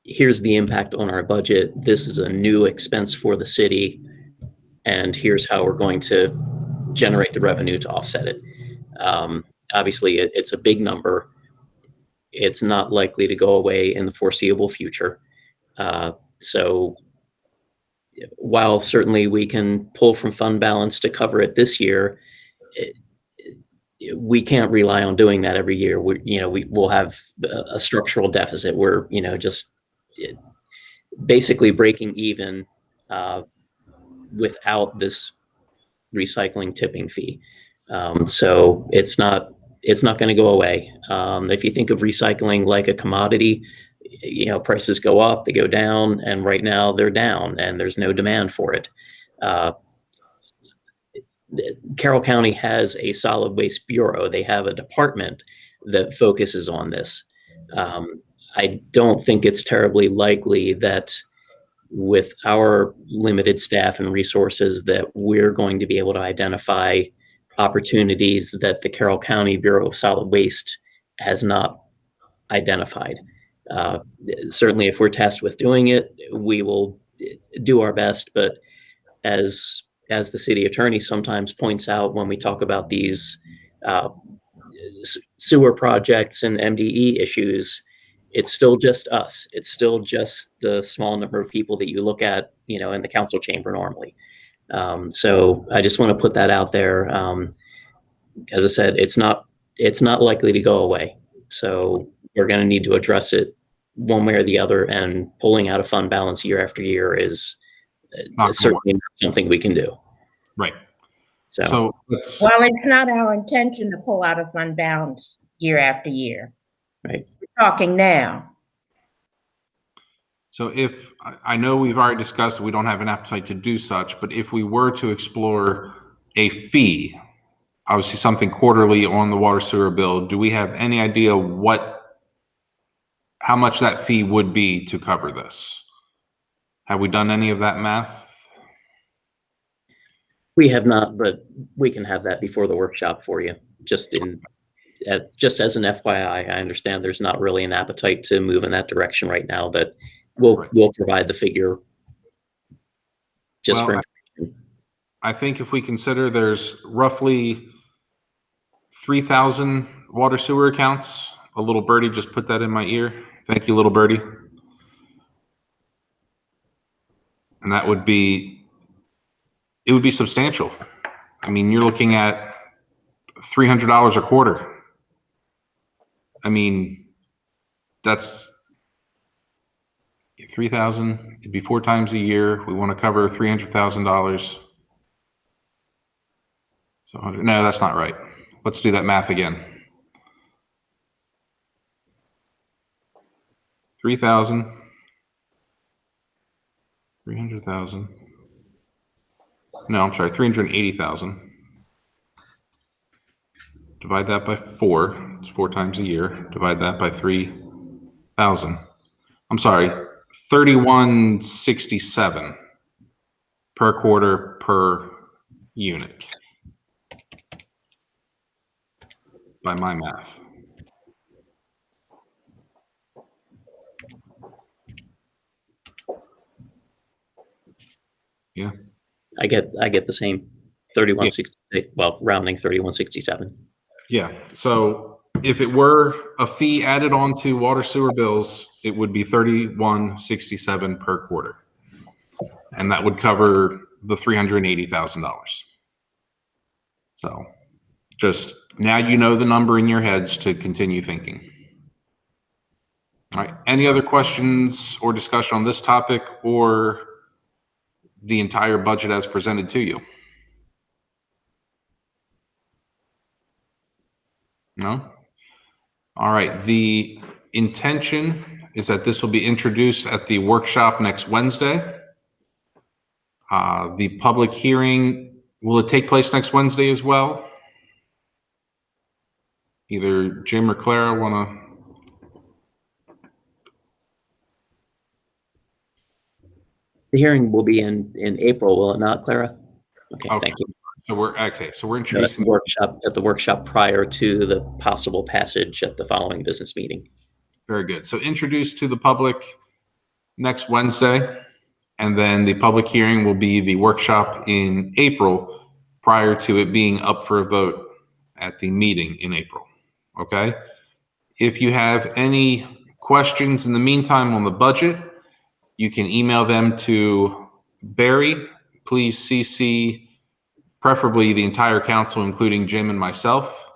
here's the impact on our budget. This is a new expense for the city, and here's how we're going to generate the revenue to offset it. Obviously, it's a big number. It's not likely to go away in the foreseeable future. So while certainly we can pull from fund balance to cover it this year, we can't rely on doing that every year. We will have a structural deficit. We're just basically breaking even without this recycling tipping fee. So it's not going to go away. If you think of recycling like a commodity, prices go up, they go down, and right now they're down, and there's no demand for it. Carroll County has a solid waste bureau. They have a department that focuses on this. I don't think it's terribly likely that with our limited staff and resources that we're going to be able to identify opportunities that the Carroll County Bureau of Solid Waste has not identified. Certainly, if we're tasked with doing it, we will do our best. But as the city attorney sometimes points out when we talk about these sewer projects and MDE issues, it's still just us. It's still just the small number of people that you look at, in the council chamber normally. So I just want to put that out there. As I said, it's not likely to go away. So we're going to need to address it one way or the other, and pulling out of fund balance year after year is certainly not something we can do. Right. So well, it's not our intention to pull out of fund balance year after year. Right. We're talking now. So if, I know we've already discussed that we don't have an appetite to do such, but if we were to explore a fee, obviously something quarterly on the water sewer bill, do we have any idea how much that fee would be to cover this? Have we done any of that math? We have not, but we can have that before the workshop for you. Just as an FYI, I understand there's not really an appetite to move in that direction right now, but we'll provide the figure just for information. I think if we consider there's roughly 3,000 water sewer accounts, a little birdie just put that in my ear. Thank you, little birdie. And it would be substantial. I mean, you're looking at $300 a quarter. I mean, that's 3,000. It'd be 4 times a year. We want to cover $300,000. So no, that's not right. Let's do that math again. 3,000, 300,000. No, I'm sorry, 380,000. Divide that by 4. It's 4 times a year. Divide that by 3,000. I'm sorry, 3167 per quarter per unit. By my math. Yeah. I get the same 3168, well, rounding 3167. Yeah. So if it were a fee added on to water sewer bills, it would be 3167 per quarter. And that would cover the $380,000. So just now you know the number in your heads to continue thinking. All right. Any other questions or discussion on this topic or the entire budget as presented to you? No? All right. The intention is that this will be introduced at the workshop next Wednesday. The public hearing Will it take place next Wednesday as well? Either Jim or Clara want to? The hearing will be in April, will it not, Clara? Okay, Okay. thank you. So we're okay. So we're No, that's introducing. at the workshop prior to the possible passage at the following business meeting. Very good. So introduced to the public next Wednesday, and then the public hearing will be the workshop in April prior to it being up for a vote at the meeting in April. Okay? If you have any questions in the meantime on the budget, you can email them to Barry. Please CC preferably the entire council, including Jim and myself.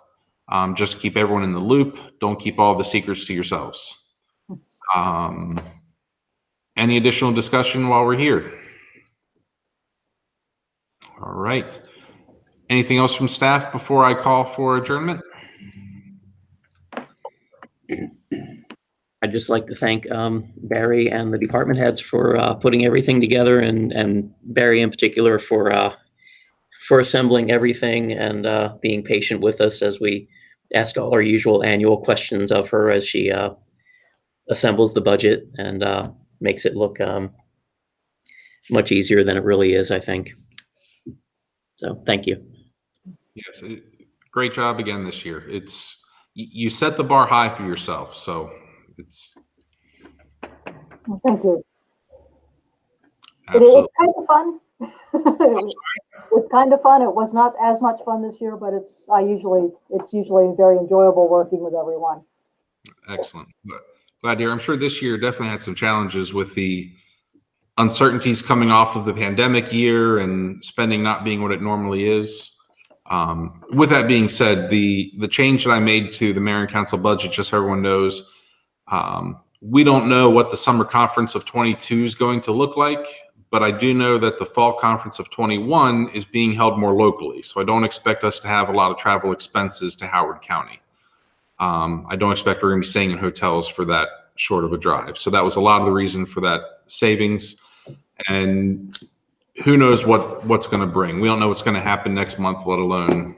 Just to keep everyone in the loop. Don't keep all the secrets to yourselves. Any additional discussion while we're here? All right. Anything else from staff before I call for adjournment? I'd just like to thank Barry and the department heads for putting everything together, and Barry in particular for assembling everything and being patient with us as we ask all our usual annual questions of her as she assembles the budget and makes it look much easier than it really is, I think. So thank you. Yes, great job again this year. You set the bar high for yourself, so it's Well, thank you. absolutely. It's kind of fun. It's kind of fun. It was not as much fun this year, but it's usually very enjoyable working with everyone. Excellent. Glad to hear. I'm sure this year definitely had some challenges with the uncertainties coming off of the pandemic year and spending not being what it normally is. With that being said, the change that I made to the mayor and council budget, just so everyone knows, we don't know what the summer conference of 22 is going to look like, but I do know that the fall conference of 21 is being held more locally. So I don't expect us to have a lot of travel expenses to Howard County. I don't expect we're going to be staying in hotels for that short of a drive. So that was a lot of the reason for that savings. And who knows what's going to bring. We don't know what's going to happen next month, let alone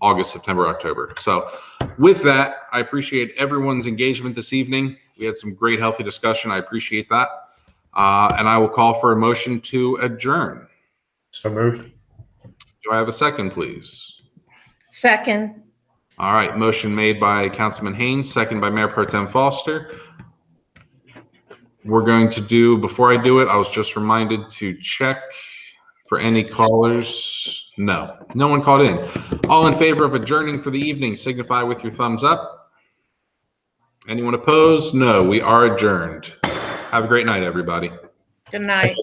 August, September, October. So with that, I appreciate everyone's engagement this evening. We had some great, healthy discussion. I appreciate that. And I will call for a motion to adjourn. So moved. Do I have a second, please? Second. All right, motion made by Councilman Haynes, second by Mayor Pro Tem Foster. We're going to do, before I do it, I was just reminded to check for any callers. No one called in. All in favor of adjourning for the evening, signify with your thumbs up. Anyone opposed? No, we are adjourned. Have a great night, everybody. Good night.